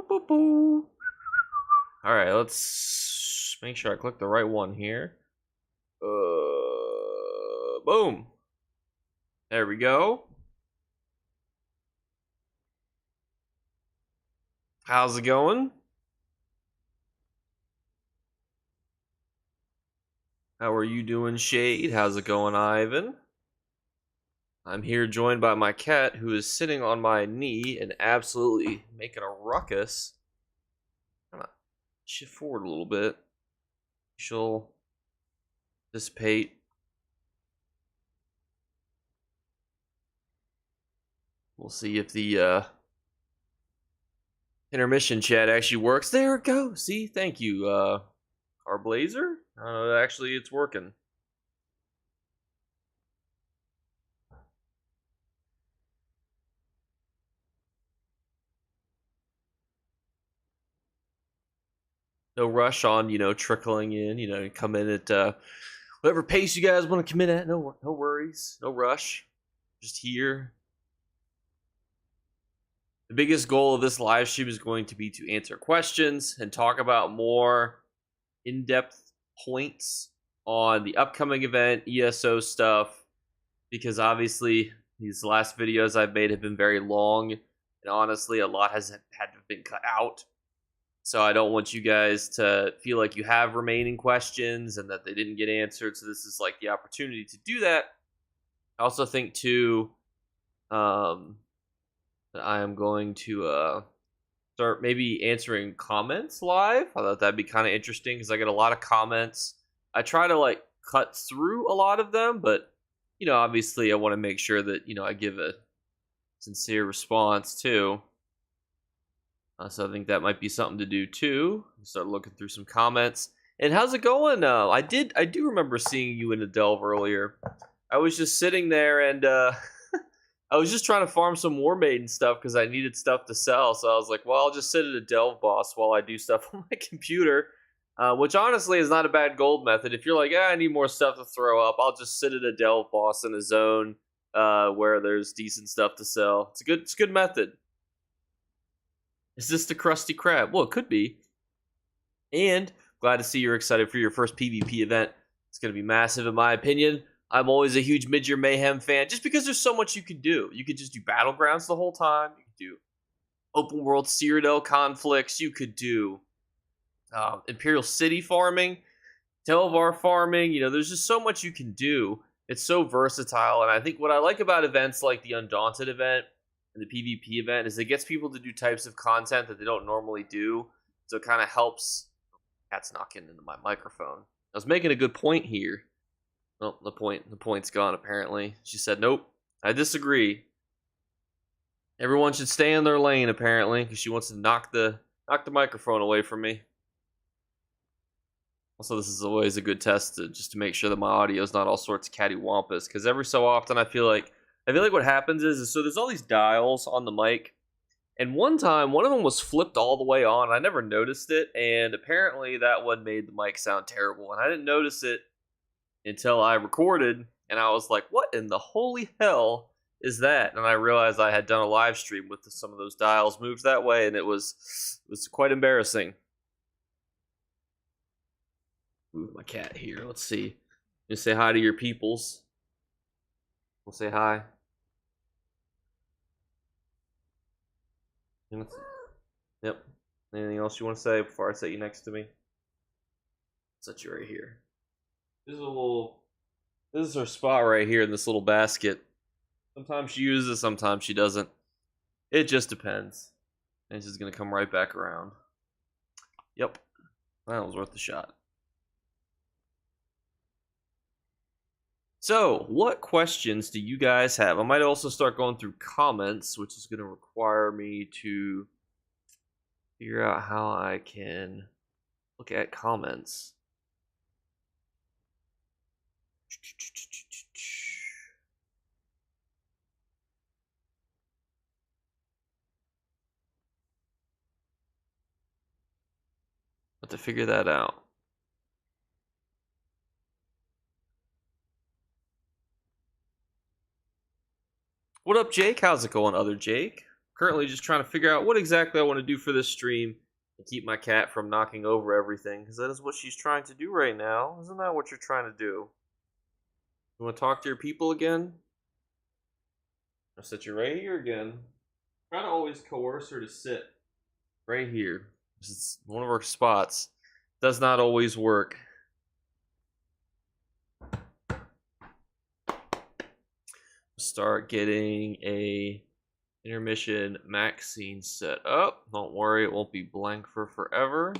boop, boop. All right, let's make sure I click the right one here. Boom. There we go. How's it going? How are you doing, Shade? How's it going, Ivan? I'm here joined by my cat, who is sitting on my knee and absolutely making a ruckus. I'm gonna shift forward a little bit. She'll dissipate. We'll see if the intermission chat actually works. There it goes. See, thank you, Carblazer. Actually, it's working. No rush on, trickling in. Come in at whatever pace you guys want to come in at. No worries, no rush. Just here. The biggest goal of this live stream is going to be to answer questions and talk about more in-depth points on the upcoming event, ESO stuff, because obviously these last videos I've made have been very long, and honestly, a lot has had to have been cut out. So I don't want you guys to feel like you have remaining questions and that they didn't get answered. So this is like the opportunity to do that. I also think too, that I am going to start maybe answering comments live. I thought that'd be kind of interesting because I get a lot of comments. I try to like cut through a lot of them, but obviously I want to make sure that I give a sincere response too. So I think that might be something to do too. Start looking through some comments. And how's it going? I do remember seeing you in the delve earlier. I was just sitting there and I was just trying to farm some War Maiden stuff because I needed stuff to sell. So I was like, well, I'll just sit at a delve boss while I do stuff on my computer, which honestly is not a bad gold method. If you're like, I need more stuff to throw up, I'll just sit at a delve boss in a zone where there's decent stuff to sell. It's a good method. Is this the Krusty Krab? Well, it could be. And glad to see you're excited for your first PvP event. It's going to be massive in my opinion. I'm always a huge mid-year Mayhem fan just because there's so much you can do. You could just do Battlegrounds the whole time. You could do open world Cyrodiil conflicts. You could do Imperial City farming, Telvar farming. There's just so much you can do. It's so versatile. And I think what I like about events like the Undaunted event and the PvP event is it gets people to do types of content that they don't normally do. So it kind of helps. Cat's knocking into my microphone. I was making a good point here. Well, the point's gone apparently. She said, nope, I disagree. Everyone should stay in their lane apparently because she wants to knock the microphone away from me. Also, this is always a good test just to make sure that my audio is not all sorts of cattywampus because every so often I feel like what happens is so there's all these dials on the mic, and one time one of them was flipped all the way on. I never noticed it, and apparently that one made the mic sound terrible, and I didn't notice it until I recorded, and I was like, what in the holy hell is that? And I realized I had done a live stream with some of those dials moved that way, and it was quite embarrassing. Move my cat here. Let's see. You say hi to your peoples. We'll say hi. Yep. Anything else you want to say before I set you next to me? Set you right here. This is her spot right here in this little basket. Sometimes she uses it, sometimes she doesn't. It just depends. And she's gonna come right back around. Yep. That was worth the shot. So, what questions do you guys have? I might also start going through comments, which is gonna require me to figure out how I can look at comments. Have to figure that out. What up, Jake? How's it going, other Jake? currently just trying to figure out what exactly I want to do for this stream and keep my cat from knocking over everything, because that is what she's trying to do right now. Isn't that what you're trying to do? You want to talk to your people again? I'll set you right here again. Try to always coerce her to sit right here. This is one of our spots. Does not always work. Start getting a intermission max scene set up. Don't worry, it won't be blank for forever.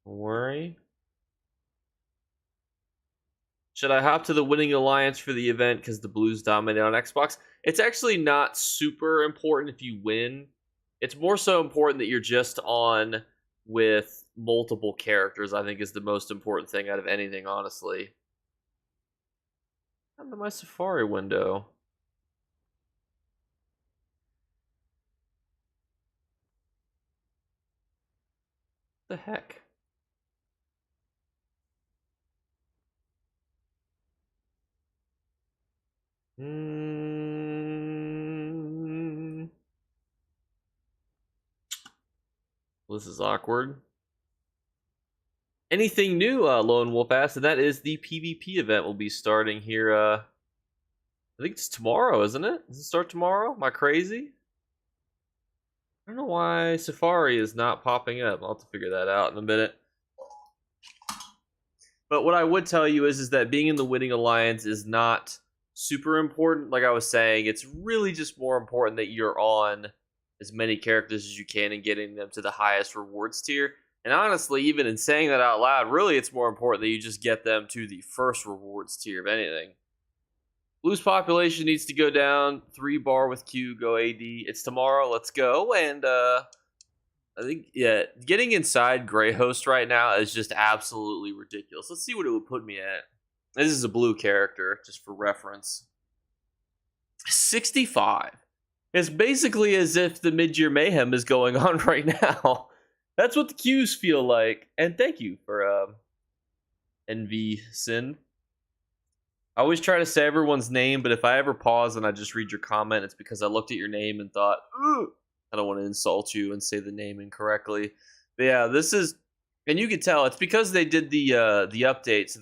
Don't worry. Should I hop to the winning alliance for the event because the Blues dominate on Xbox? It's actually not super important if you win. It's more so important that you're just on with multiple characters, I think, is the most important thing out of anything, honestly. Come to my Safari window. What the heck? This is awkward. Anything new, Lone Wolf asked, and that is the PvP event will be starting here. I think it's tomorrow, isn't it? Does it start tomorrow? Am I crazy? I don't know why Safari is not popping up. I'll have to figure that out in a minute. But what I would tell you is that being in the winning alliance is not super important. Like I was saying, it's really just more important that you're on as many characters as you can and getting them to the highest rewards tier. And honestly, even in saying that out loud, really it's more important that you just get them to the first rewards tier of anything. Blues population needs to go down. 3 bar with Q, go AD. It's tomorrow, let's go. And I think, yeah, getting inside Greyhost right now is just absolutely ridiculous. Let's see what it would put me at. This is a blue character, just for reference. 65. It's basically as if the mid-year mayhem is going on right now. That's what the queues feel like. And thank you for NV Sin. I always try to say everyone's name, but if I ever pause and I just read your comment, it's because I looked at your name and thought, I don't want to insult you and say the name incorrectly. But yeah, this is, and you can tell it's because they did the update, so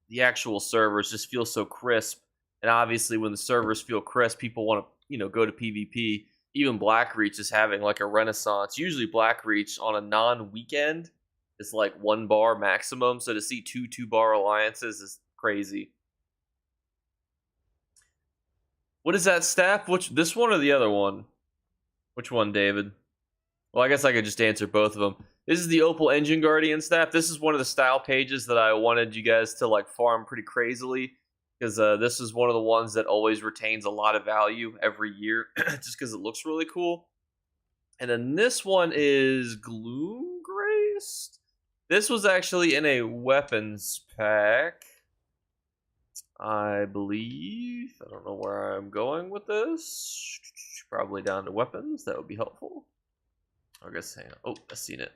the actual servers just feel so crisp. And obviously, when the servers feel crisp, people want to go to PvP. Even Blackreach is having like a renaissance. Usually, Blackreach on a non-weekend is like 1 bar maximum. So to see 2 bar alliances is crazy. What is that staff? This one or the other one? Which one, David? Well, I guess I could just answer both of them. This is the Opal Engine Guardian staff. This is one of the style pages that I wanted you guys to like farm pretty crazily, because this is one of the ones that always retains a lot of value every year, just because it looks really cool. And then this one is Gloomgraced. This was actually in a weapons pack, I believe. I don't know where I'm going with this. Probably down to weapons. That would be helpful. I guess, hang on. Oh, I've seen it.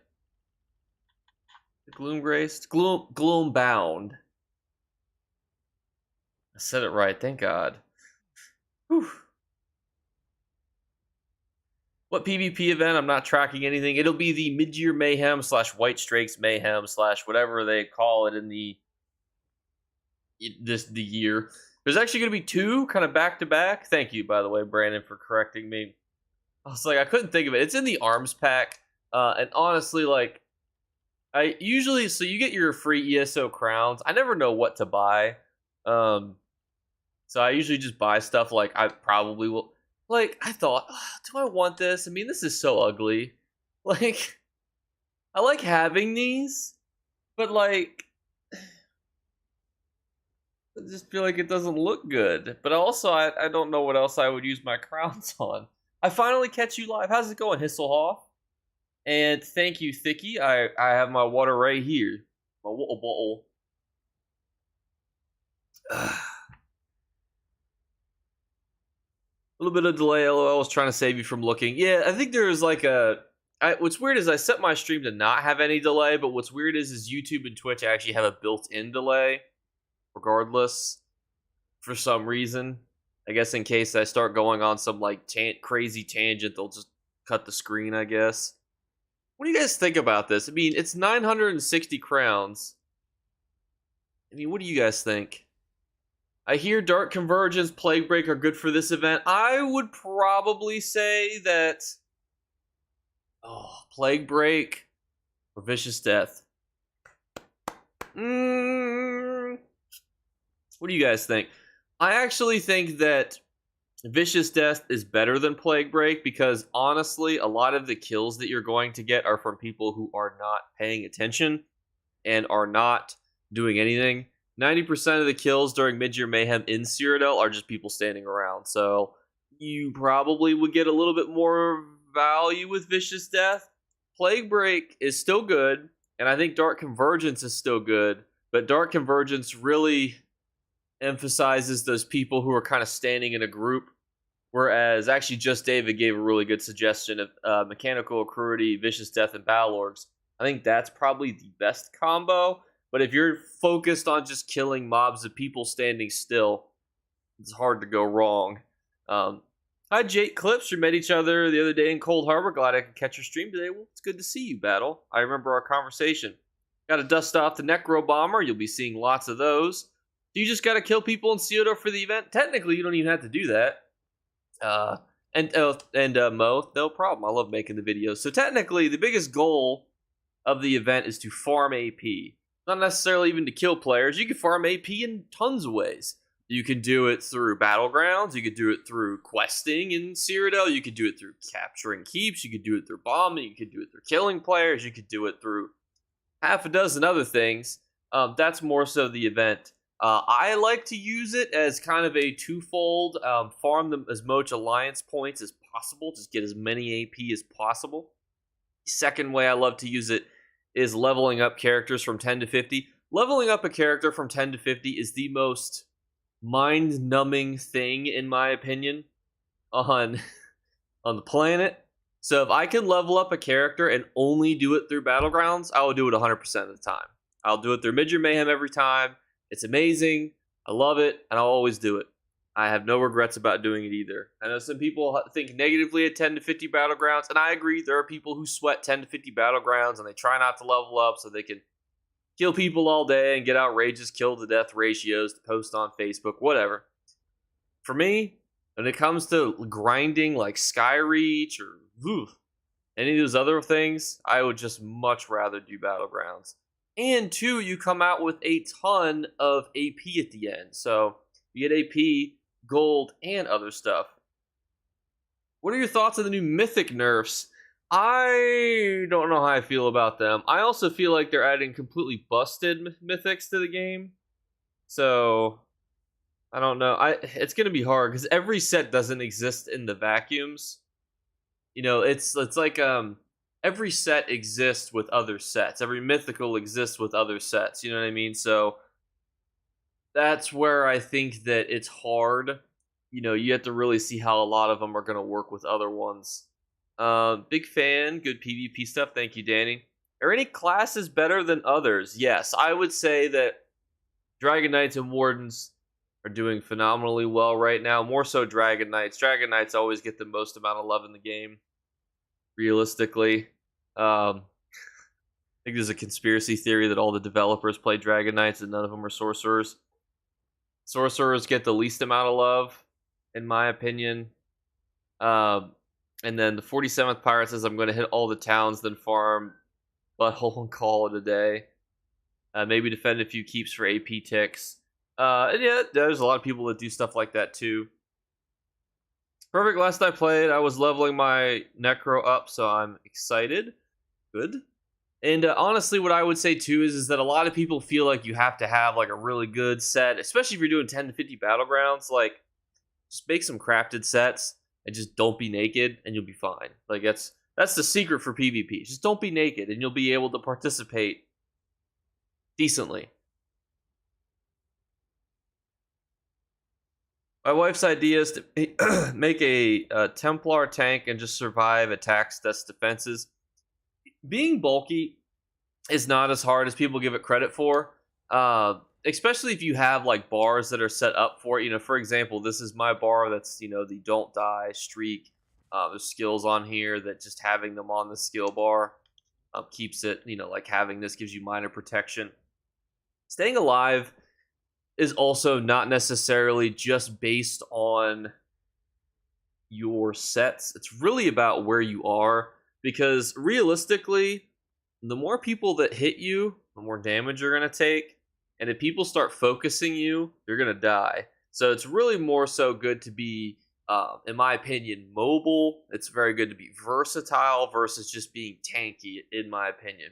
Gloomgraced. Gloombound. I said it right. Thank God. Whew. What PvP event? I'm not tracking anything. It'll be the mid-year mayhem / Whitestrakes mayhem / whatever they call it in the year. There's actually going to be 2 kind of back-to-back. Thank you, by the way, Brandon, for correcting me. I was like, I couldn't think of it. It's in the arms pack. And honestly, like, I usually, so you get your free ESO crowns. I never know what to buy. So I usually just buy stuff like I probably will. Like, I thought, do I want this? I mean, this is so ugly. Like, I like having these, but like, I just feel like it doesn't look good. But also, I don't know what else I would use my crowns on. I finally catch you live. How's it going, Hisselhoff? And thank you, Thicky. I have my water right here. My water bottle. A little bit of delay, LOL. I was trying to save you from looking. Yeah, I think there's like what's weird is I set my stream to not have any delay, but what's weird is YouTube and Twitch actually have a built-in delay, regardless, for some reason. I guess in case I start going on some like crazy tangent, they'll just cut the screen, I guess. What do you guys think about this? I mean, it's 960 crowns. I mean, what do you guys think? I hear Dark Convergence, Plague Break are good for this event. I would probably say that Plague Break or Vicious Death. What do you guys think? I actually think that Vicious Death is better than Plague Break because honestly, a lot of the kills that you're going to get are from people who are not paying attention and are not doing anything. 90% of the kills during Mid-Year Mayhem in Cyrodiil are just people standing around. So you probably would get a little bit more value with Vicious Death. Plague Break is still good, and I think Dark Convergence is still good, but Dark Convergence really emphasizes those people who are kind of standing in a group, whereas actually Just David gave a really good suggestion of Mechanical Accruity, Vicious Death, and Battle Orgs. I think that's probably the best combo, but if you're focused on just killing mobs of people standing still, it's hard to go wrong. Hi Jake Clips, we met each other the other day in Cold Harbor. Glad I could catch your stream today. Well, it's good to see you, Battle. I remember our conversation. Got to dust off the Necro Bomber. You'll be seeing lots of those. You just got to kill people in Cyrodiil for the event. Technically, you don't even have to do that. Mo, no problem. I love making the videos. So technically, the biggest goal of the event is to farm AP. Not necessarily even to kill players. You can farm AP in tons of ways. You can do it through battlegrounds. You could do it through questing in Cyrodiil. You could do it through capturing keeps. You could do it through bombing. You could do it through killing players. You could do it through half a dozen other things. That's more so the event. I like to use it as kind of a twofold, farm them as much alliance points as possible, just get as many AP as possible. Second way I love to use it is leveling up characters from 10 to 50. Leveling up a character from 10 to 50 is the most mind-numbing thing, in my opinion, on the planet. So if I can level up a character and only do it through Battlegrounds, I will do it 100% of the time. I'll do it through Mid-Year Mayhem every time. It's amazing. I love it, and I'll always do it. I have no regrets about doing it either. I know some people think negatively at 10 to 50 Battlegrounds, and I agree. There are people who sweat 10 to 50 Battlegrounds, and they try not to level up so they can kill people all day and get outrageous kill-to-death ratios to post on Facebook, whatever. For me, when it comes to grinding like Skyreach or any of those other things, I would just much rather do Battlegrounds. And two, you come out with a ton of AP at the end. So you get AP, gold, and other stuff. What are your thoughts on the new mythic nerfs? I don't know how I feel about them. I also feel like they're adding completely busted mythics to the game. So I don't know. It's going to be hard because every set doesn't exist in the vacuums. You know, it's like every set exists with other sets. Every mythical exists with other sets. You know what I mean? So that's where I think that it's hard. You know, you have to really see how a lot of them are going to work with other ones. Big fan. Good PvP stuff. Thank you, Danny. Are any classes better than others? Yes, I would say that Dragon Knights and Wardens are doing phenomenally well right now. More so Dragon Knights. Dragon Knights always get the most amount of love in the game. Realistically. I think there's a conspiracy theory that all the developers play Dragon Knights and none of them are sorcerers. Sorcerers get the least amount of love, in my opinion. And then the 47th Pirate says, I'm going to hit all the towns, then farm Butthole and call it a day. Maybe defend a few keeps for AP ticks. And yeah, there's a lot of people that do stuff like that too. Perfect. Last I played, I was leveling my Necro up, so I'm excited. Good. And honestly, what I would say too is that a lot of people feel like you have to have like a really good set, especially if you're doing 10 to 50 battlegrounds. Like, just make some crafted sets and just don't be naked, and you'll be fine. Like that's the secret for PvP. Just don't be naked, and you'll be able to participate decently. My wife's idea is to make a Templar tank and just survive attacks, deaths, defenses. Being bulky is not as hard as people give it credit for. especially if you have like bars that are set up for it. For example, this is my bar that's the don't die streak. There's skills on here that just having them on the skill bar keeps it, like having this gives you minor protection. Staying alive is also not necessarily just based on your sets. It's really about where you are, because realistically, the more people that hit you, the more damage you're going to take. And if people start focusing you, you're going to die. So it's really more so good to be, in my opinion, mobile. It's very good to be versatile versus just being tanky, in my opinion.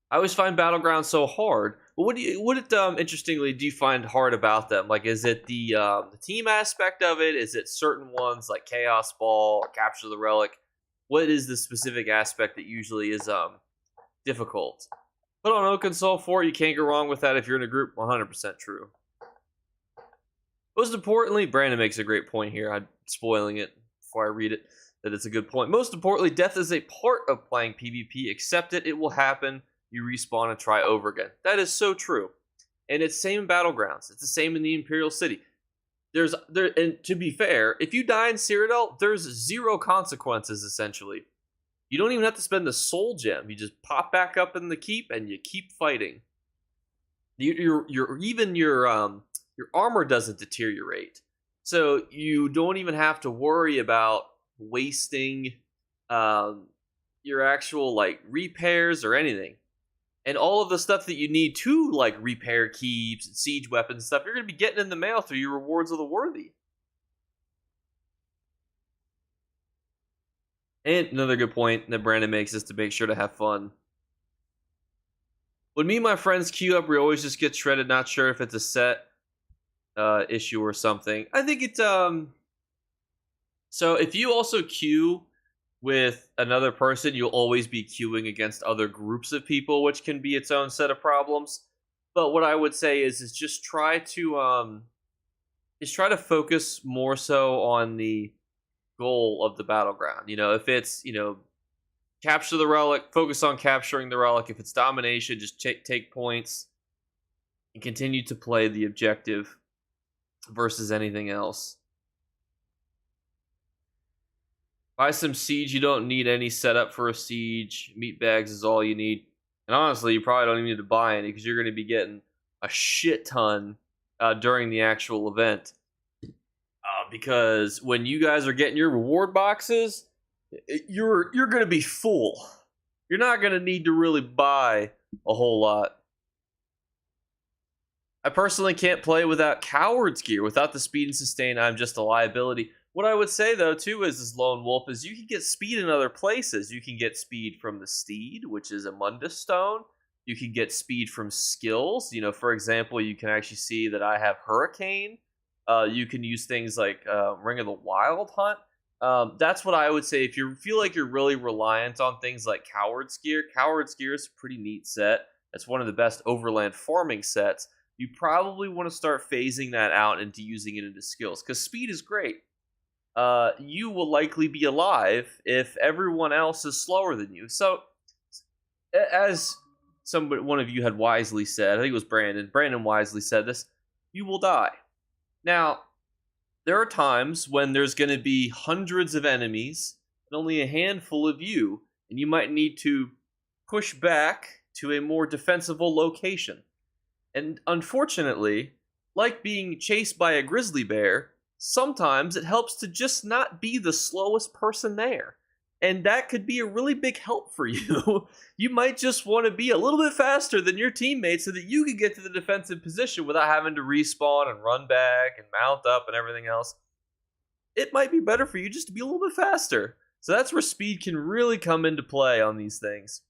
I always find Battlegrounds so hard. But interestingly, do you find hard about them? Like, is it the team aspect of it? Is it certain ones like Chaos Ball or Capture the Relic? What is the specific aspect that usually is difficult? But on Oaken Soul 4, you can't go wrong with that if you're in a group. 100% true. Most importantly, Brandon makes a great point here. I'm spoiling it before I read it, that it's a good point. Most importantly, death is a part of playing PvP. Accept it. It will happen. You respawn and try over again. That is so true. And it's same in Battlegrounds. It's the same in the Imperial City. And to be fair, if you die in Cyrodiil, there's zero consequences, essentially. You don't even have to spend the soul gem. You just pop back up in the keep and you keep fighting. Your armor doesn't deteriorate, so you don't even have to worry about wasting your actual like repairs or anything. And all of the stuff that you need to like repair keeps and siege weapons and stuff, you're going to be getting in the mail through your rewards of the worthy. And another good point that Brandon makes is to make sure to have fun. When me and my friends queue up, we always just get shredded. Not sure if it's a set issue or something. I think it's so if you also queue with another person, you'll always be queuing against other groups of people, which can be its own set of problems. But what I would say is just try to focus more so on the goal of the battleground. If it's capture the relic, focus on capturing the relic. If it's domination, just take points and continue to play the objective versus anything else. Buy some siege. You don't need any setup for a siege. Meat bags is all you need. And honestly, you probably don't even need to buy any, because you're going to be getting a shit ton during the actual event. Because when you guys are getting your reward boxes, you're going to be full. You're not going to need to really buy a whole lot. I personally can't play without Coward's gear. Without the speed and sustain, I'm just a liability. What I would say, though, too, is Lone Wolf, is you can get speed in other places. You can get speed from the Steed, which is a Mundus Stone. You can get speed from skills. For example, you can actually see that I have Hurricane. You can use things like Ring of the Wild Hunt. That's what I would say. If you feel like you're really reliant on things like Coward's Gear is a pretty neat set. It's one of the best overland farming sets. You probably want to start phasing that out into using it into skills, because speed is great. You will likely be alive if everyone else is slower than you. So, as one of you had wisely said, I think it was Brandon wisely said this, you will die. Now, there are times when there's going to be hundreds of enemies and only a handful of you, and you might need to push back to a more defensible location. And unfortunately, like being chased by a grizzly bear, sometimes it helps to just not be the slowest person there. And that could be a really big help for you. You might just want to be a little bit faster than your teammates so that you can get to the defensive position without having to respawn and run back and mount up and everything else. It might be better for you just to be a little bit faster. So that's where speed can really come into play on these things.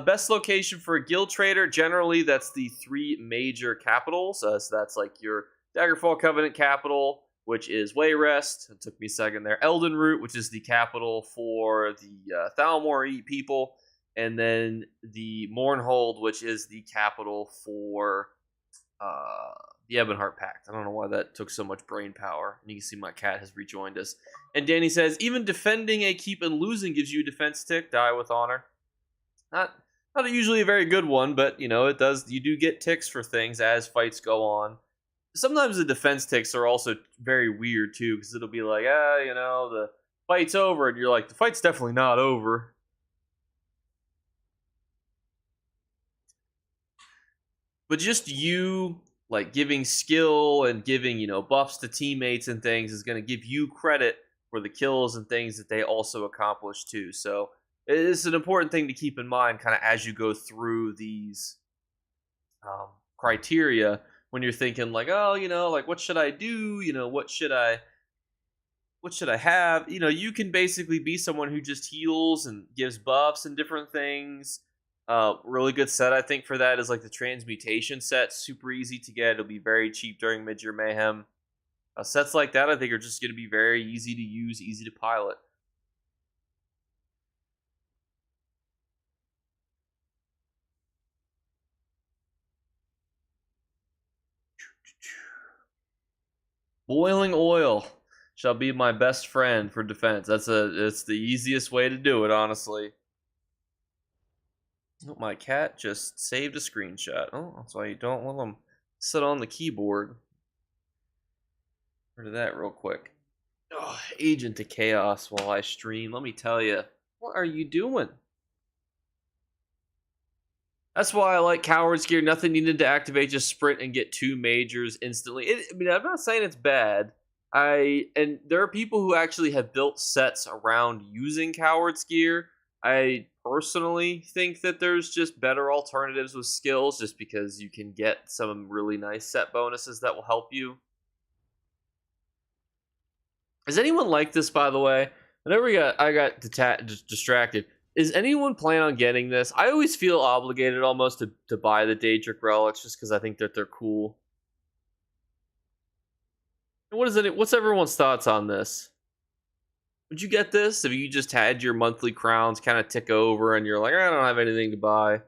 Best location for a guild trader, generally that's the 3 major capitals. So that's like your Daggerfall Covenant capital, which is Wayrest. It took me a second there. Elden Root, which is the capital for the Thalmor people. And then the Mournhold, which is the capital for the Ebonheart Pact. I don't know why that took so much brain power. And you can see my cat has rejoined us. And Danny says, even defending a keep and losing gives you a defense tick. Die with honor. Not usually a very good one, but you know, it does. You do get ticks for things as fights go on. Sometimes the defense ticks are also very weird too, because it'll be like, you know, the fight's over, and you're like, the fight's definitely not over. But just you like giving skill and giving, you know, buffs to teammates and things is going to give you credit for the kills and things that they also accomplish too. So it's an important thing to keep in mind kind of as you go through these criteria when you're thinking like, oh, you know, like what should I do, you know, what should I have? You know, you can basically be someone who just heals and gives buffs and different things. Really good set I think for that is like the transmutation set. Super easy to get. It'll be very cheap during mid-year mayhem. Sets like that I think are just going to be very easy to use, easy to pilot. Boiling oil shall be my best friend for defense. It's the easiest way to do it, honestly. Oh, my cat just saved a screenshot. Oh, that's why you don't want them sit on the keyboard. Rid of that real quick. Oh, Agent of Chaos while I stream. Let me tell you, what are you doing? That's why I like Coward's Gear. Nothing needed to activate, just sprint and get 2 majors instantly. I mean, I'm not saying it's bad. And there are people who actually have built sets around using Coward's Gear. I personally think that there's just better alternatives with skills, just because you can get some really nice set bonuses that will help you. Is anyone like this, by the way? Whenever I got distracted. Is anyone plan on getting this? I always feel obligated almost to buy the Daedric relics just because I think that they're cool. And what's everyone's thoughts on this? Would you get this if you just had your monthly crowns kind of tick over and you're like, I don't have anything to buy?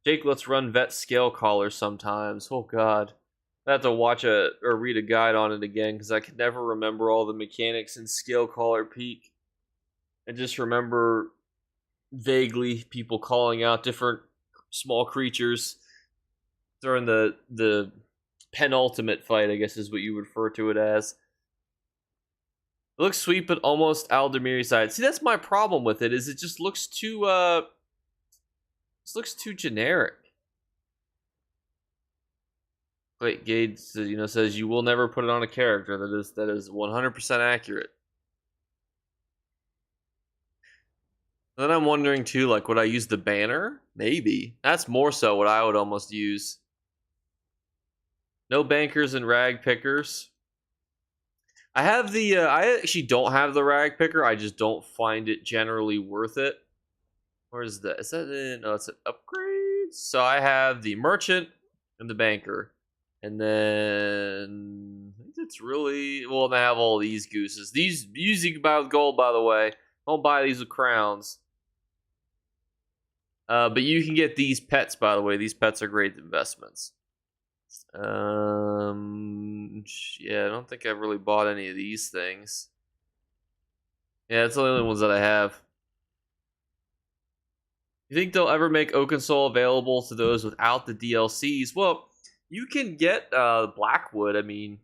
Jake, let's run vet scale collar sometimes. Oh god. I have to watch or read a guide on it again because I can never remember all the mechanics in scale collar peak. I just remember vaguely people calling out different small creatures during the penultimate fight, I guess is what you would refer to it as. It looks sweet, but almost Aldemir side. See, that's my problem with it, is it just looks too generic. Wait, Gage, you know, says you will never put it on a character. That is 100% accurate. Then I'm wondering too, like, would I use the banner? Maybe. That's more so what I would almost use. No bankers and rag pickers. I have the, I actually don't have the rag picker. I just don't find it generally worth it. Where is that? Is that in, oh, it's an upgrade. So I have the merchant and the banker. And then, I think it's really, well, and I have all these gooses. These you can buy with gold, by the way. Don't buy these with crowns. But you can get these pets, by the way. These pets are great investments. Yeah, I don't think I've really bought any of these things. Yeah, it's the only ones that I have. You think they'll ever make Oaken Soul available to those without the DLCs? Well, you can get Blackwood. I mean,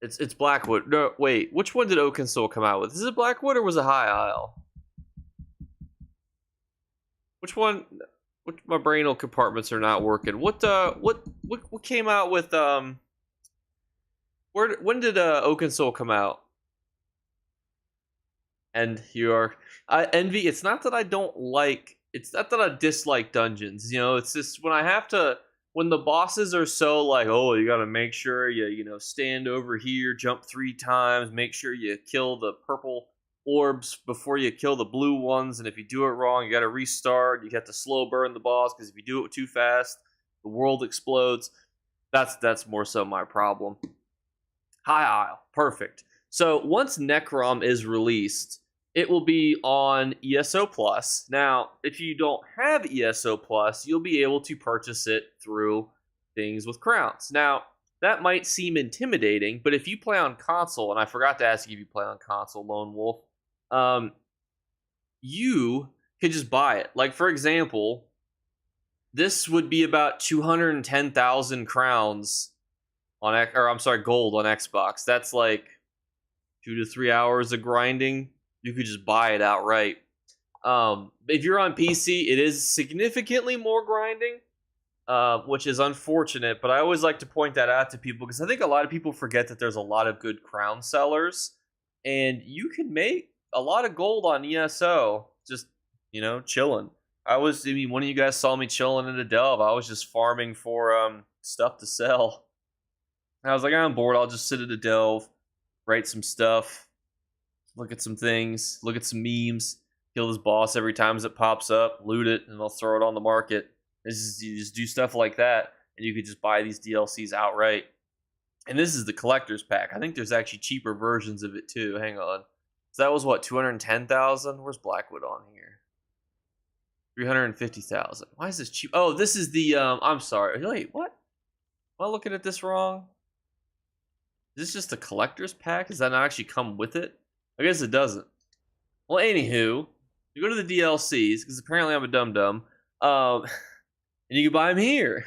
it's Blackwood. No, wait, which one did Oaken Soul come out with? Is it Blackwood or was it High Isle? Which one? My brainal compartments are not working. What came out with when did Oaken Soul come out? And you are Envy. It's not that I don't like. It's not that I dislike dungeons. You know, it's just when the bosses are so like, oh, you got to make sure you know stand over here, jump 3 times, make sure you kill the purple orbs before you kill the blue ones, and if you do it wrong, you got to restart. You have to slow burn the boss because if you do it too fast, the world explodes. That's more so my problem. High Isle, perfect. So once Necrom is released, it will be on ESO Plus. Now, if you don't have ESO Plus, you'll be able to purchase it through things with crowns. Now, that might seem intimidating, but if you play on console, and I forgot to ask you if you play on console, Lone Wolf, you could just buy it. Like, for example, this would be about 210,000 crowns on gold on Xbox. That's like 2 to 3 hours of grinding. You could just buy it outright. If you're on PC, it is significantly more grinding, which is unfortunate. But I always like to point that out to people because I think a lot of people forget that there's a lot of good crown sellers, and you can make a lot of gold on ESO just chilling. One of you guys saw me chilling in a delve. I was just farming for stuff to sell. And I was like, I'm bored. I'll just sit at a delve, write some stuff, look at some things, look at some memes, kill this boss every time as it pops up, loot it, and I'll throw it on the market. You just do stuff like that, and you could just buy these DLCs outright. And this is the collector's pack. I think there's actually cheaper versions of it too. Hang on. So that was what, 210,000? Where's Blackwood on here? 350,000. Why is this cheap? Oh, this is the I'm sorry. Wait, what? Am I looking at this wrong? Is this just a collector's pack? Does that not actually come with it? I guess it doesn't. Well, anywho, you go to the DLCs, because apparently I'm a dum-dum, and you can buy them here.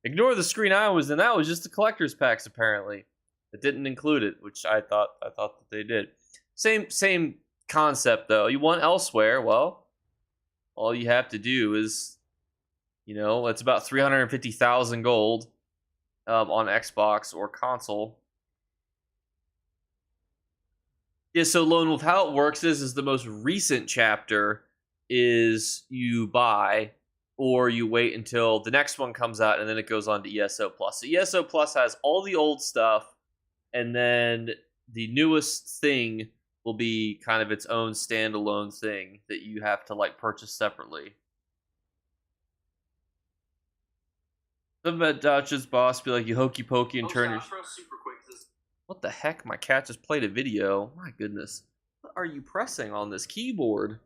Ignore the screen I was in. That was just the collector's packs, apparently. It didn't include it, which I thought that they did. Same concept, though. You want elsewhere, well, all you have to do is, it's about 350,000 gold on Xbox or console. Yeah, so Lone Wolf, how it works is the most recent chapter is you buy, or you wait until the next one comes out, and then it goes on to ESO Plus. So ESO Plus has all the old stuff, and then the newest thing will be kind of its own standalone thing that you have to purchase separately. Something about Dodge's boss be like, you hokey pokey and turn your... What the heck? My cat just played a video. My goodness. What are you pressing on this keyboard?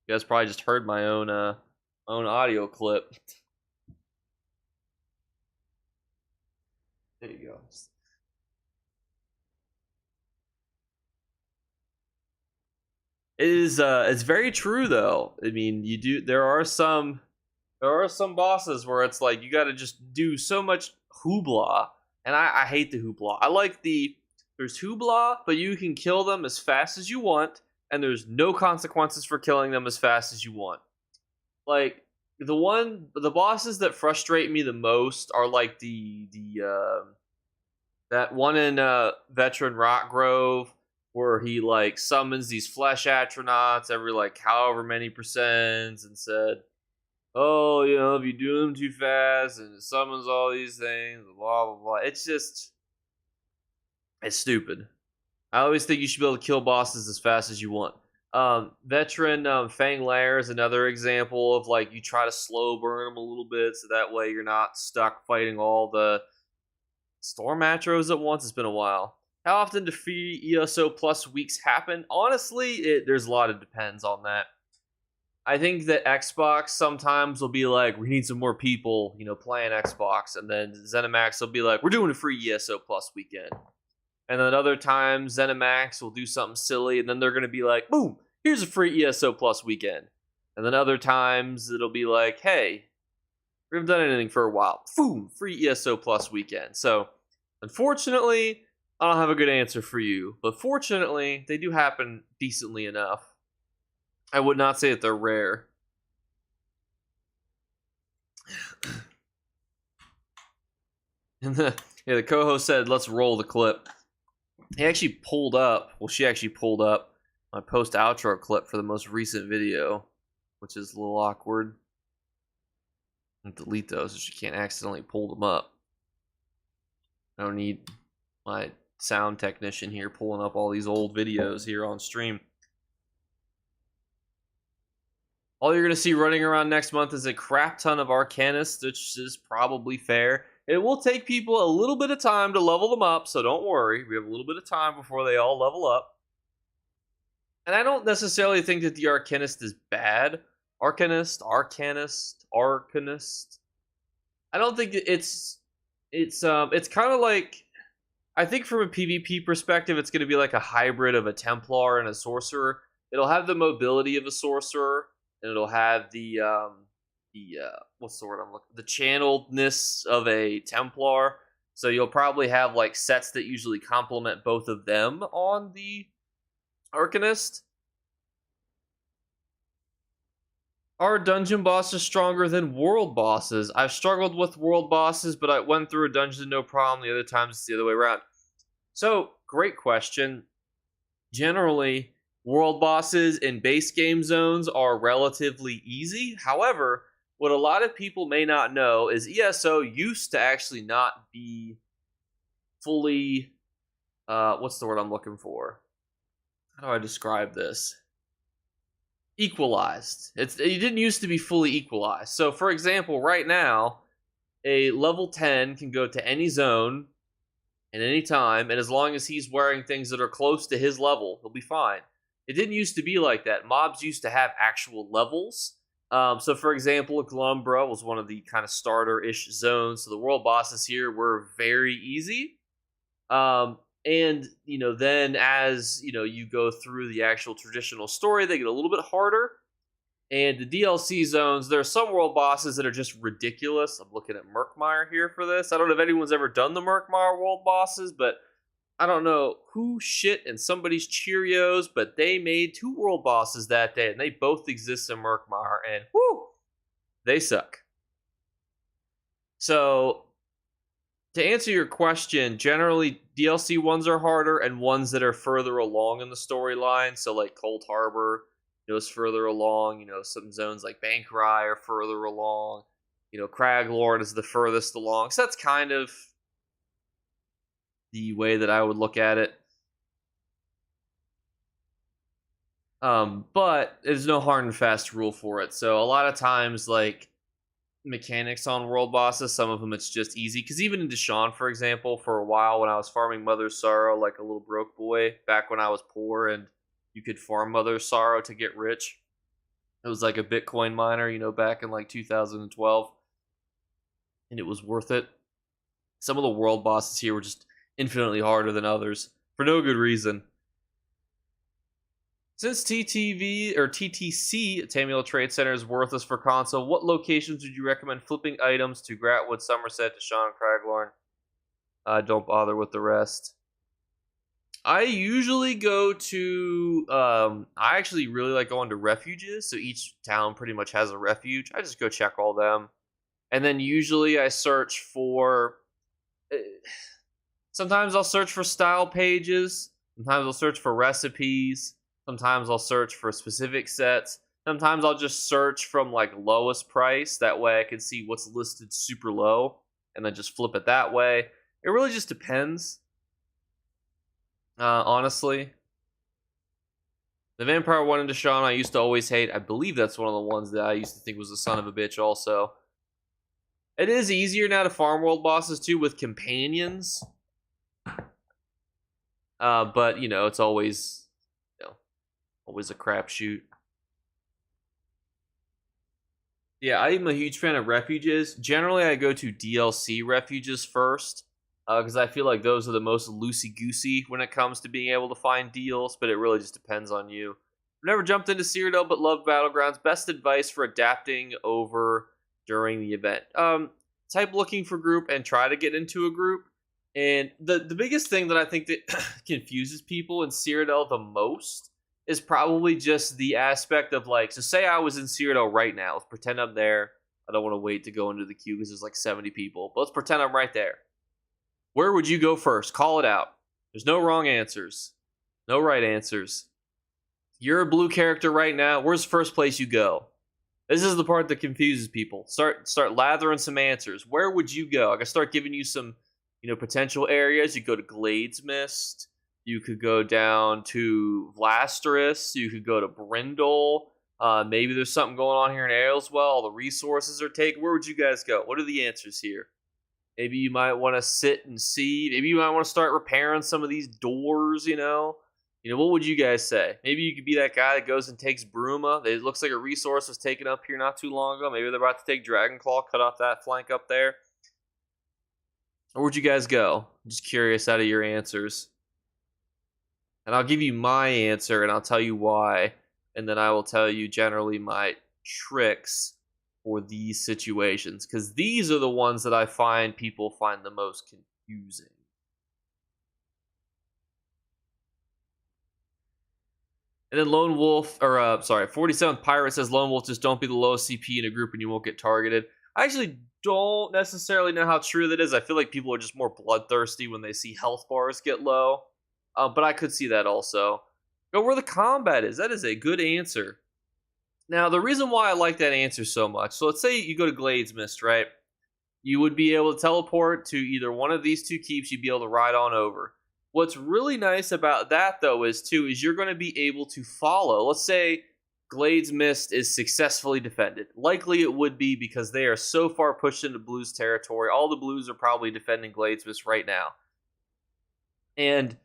You guys probably just heard my own audio clip. There you go. It's very true though. I mean, there are some bosses where it's like you got to just do so much hoopla, and I hate the hoopla. I like there's hoopla, but you can kill them as fast as you want, and there's no consequences for killing them as fast as you want. Like the bosses that frustrate me the most are like that one in Veteran Rock Grove, where he summons these flesh astronauts every however many percents and said, oh, if you do them too fast, and it summons all these things, blah blah blah. It's stupid. I always think you should be able to kill bosses as fast as you want. Veteran Fang Lair is another example of you try to slow burn them a little bit, so that way you're not stuck fighting all the Storm Atros at once. It's been a while. How often do free ESO Plus weeks happen? Honestly, there's a lot of depends on that. I think that Xbox sometimes will be like, we need some more people, playing Xbox, and then ZeniMax will be like, we're doing a free ESO Plus weekend. And then other times, ZeniMax will do something silly, and then they're going to be like, boom, here's a free ESO Plus weekend. And then other times, it'll be like, hey, we haven't done anything for a while. Boom, free ESO Plus weekend. So, unfortunately, I don't have a good answer for you. But fortunately, they do happen decently enough. I would not say that they're rare. And the co-host said, let's roll the clip. She actually pulled up my post-outro clip for the most recent video, which is a little awkward. I'll delete those so she can't accidentally pull them up. I don't need my sound technician here pulling up all these old videos here on stream. All you're going to see running around next month is a crap ton of Arcanists, which is probably fair. It will take people a little bit of time to level them up, so don't worry. We have a little bit of time before they all level up. And I don't necessarily think that the Arcanist is bad. Arcanist. I don't think it's kind of like, I think from a PvP perspective, it's going to be like a hybrid of a Templar and a Sorcerer. It'll have the mobility of a Sorcerer, and it'll have the what's the word I'm looking, the channeledness of a Templar. So you'll probably have like sets that usually complement both of them on the Arcanist. Are dungeon bosses stronger than world bosses? I've struggled with world bosses, but I went through a dungeon no problem. The other times it's the other way around. So, great question. Generally, world bosses in base game zones are relatively easy. However, what a lot of people may not know is ESO used to actually not be fully, what's the word I'm looking for? How do I describe this? Equalized. It didn't used to be fully equalized. So, for example, right now, a level 10 can go to any zone at any time, and as long as he's wearing things that are close to his level, he'll be fine. It didn't used to be like that. Mobs used to have actual levels. So, for example, Glumbra was one of the kind of starter-ish zones. So the world bosses here were very easy. And, then as, you go through the actual traditional story, they get a little bit harder. And the DLC zones, there are some world bosses that are just ridiculous. I'm looking at Murkmire here for this. I don't know if anyone's ever done the Murkmire world bosses, but I don't know who shit in somebody's Cheerios, but they made 2 world bosses that day, and they both exist in Murkmire, and whoo, they suck. So, to answer your question, generally DLC ones are harder and ones that are further along in the storyline. So like Cold Harbor, is further along. Some zones like Bankrai are further along. Craglord is the furthest along. So that's kind of the way that I would look at it. But there's no hard and fast rule for it. So a lot of times, like, mechanics on world bosses, some of them it's just easy, because even in Deshaun, for example, for a while when I was farming Mother's Sorrow like a little broke boy back when I was poor and you could farm Mother's Sorrow to get rich, it was like a Bitcoin miner, back in like 2012, and it was worth it. Some of the world bosses here were just infinitely harder than others for no good reason. Since TTV or TTC, Tamriel Trade Center, is worthless for console, what locations would you recommend flipping items to? Gratwood, Somerset, Deshaun, Craglorn. Don't bother with the rest. I usually go to, I actually really like going to refuges, so each town pretty much has a refuge. I just go check all them. And then usually I search for, sometimes I'll search for style pages, sometimes I'll search for recipes, sometimes I'll search for specific sets. Sometimes I'll just search from like lowest price. That way I can see what's listed super low and then just flip it that way. It really just depends. Honestly. The Vampire one in Deshaun I used to always hate. I believe that's one of the ones that I used to think was a son of a bitch also. It is easier now to farm world bosses too with companions. But, it's always... always a crapshoot. Yeah, I'm a huge fan of refuges. Generally, I go to DLC refuges first, because I feel like those are the most loosey-goosey when it comes to being able to find deals, but it really just depends on you. I've never jumped into Cyrodiil, but love Battlegrounds. Best advice for adapting over during the event. Type looking for group and try to get into a group. And the biggest thing that I think that confuses people in Cyrodiil the most is probably just the aspect of, like, so say I was in Cyrodiil right now. Let's pretend I'm there. I don't want to wait to go into the queue because there's like 70 people. But let's pretend I'm right there. Where would you go first? Call it out. There's no wrong answers. No right answers. You're a blue character right now. Where's the first place you go? This is the part that confuses people. Start lathering some answers. Where would you go? I can start giving you some, potential areas. You go to Glades Mist. You could go down to Vlasteris. You could go to Brindle. Maybe there's something going on here in Ayleswell. All the resources are taken. Where would you guys go? What are the answers here? Maybe you might want to sit and see. Maybe you might want to start repairing some of these doors, what would you guys say? Maybe you could be that guy that goes and takes Bruma. It looks like a resource was taken up here not too long ago. Maybe they're about to take Dragonclaw, cut off that flank up there. Or would you guys go? I'm just curious out of your answers. And I'll give you my answer, and I'll tell you why. And then I will tell you generally my tricks for these situations, because these are the ones that I find people find the most confusing. And then Lone Wolf, or 47th Pirate says Lone Wolf, just don't be the lowest CP in a group and you won't get targeted. I actually don't necessarily know how true that is. I feel like people are just more bloodthirsty when they see health bars get low. But I could see that also. Go where the combat is. That is a good answer. Now, the reason why I like that answer so much, so let's say you go to Glades Mist, right? You would be able to teleport to either one of these two keeps, you'd be able to ride on over. What's really nice about that, though, is you're going to be able to follow. Let's say Glades Mist is successfully defended. Likely it would be because they are so far pushed into Blues territory. All the Blues are probably defending Glades Mist right now. And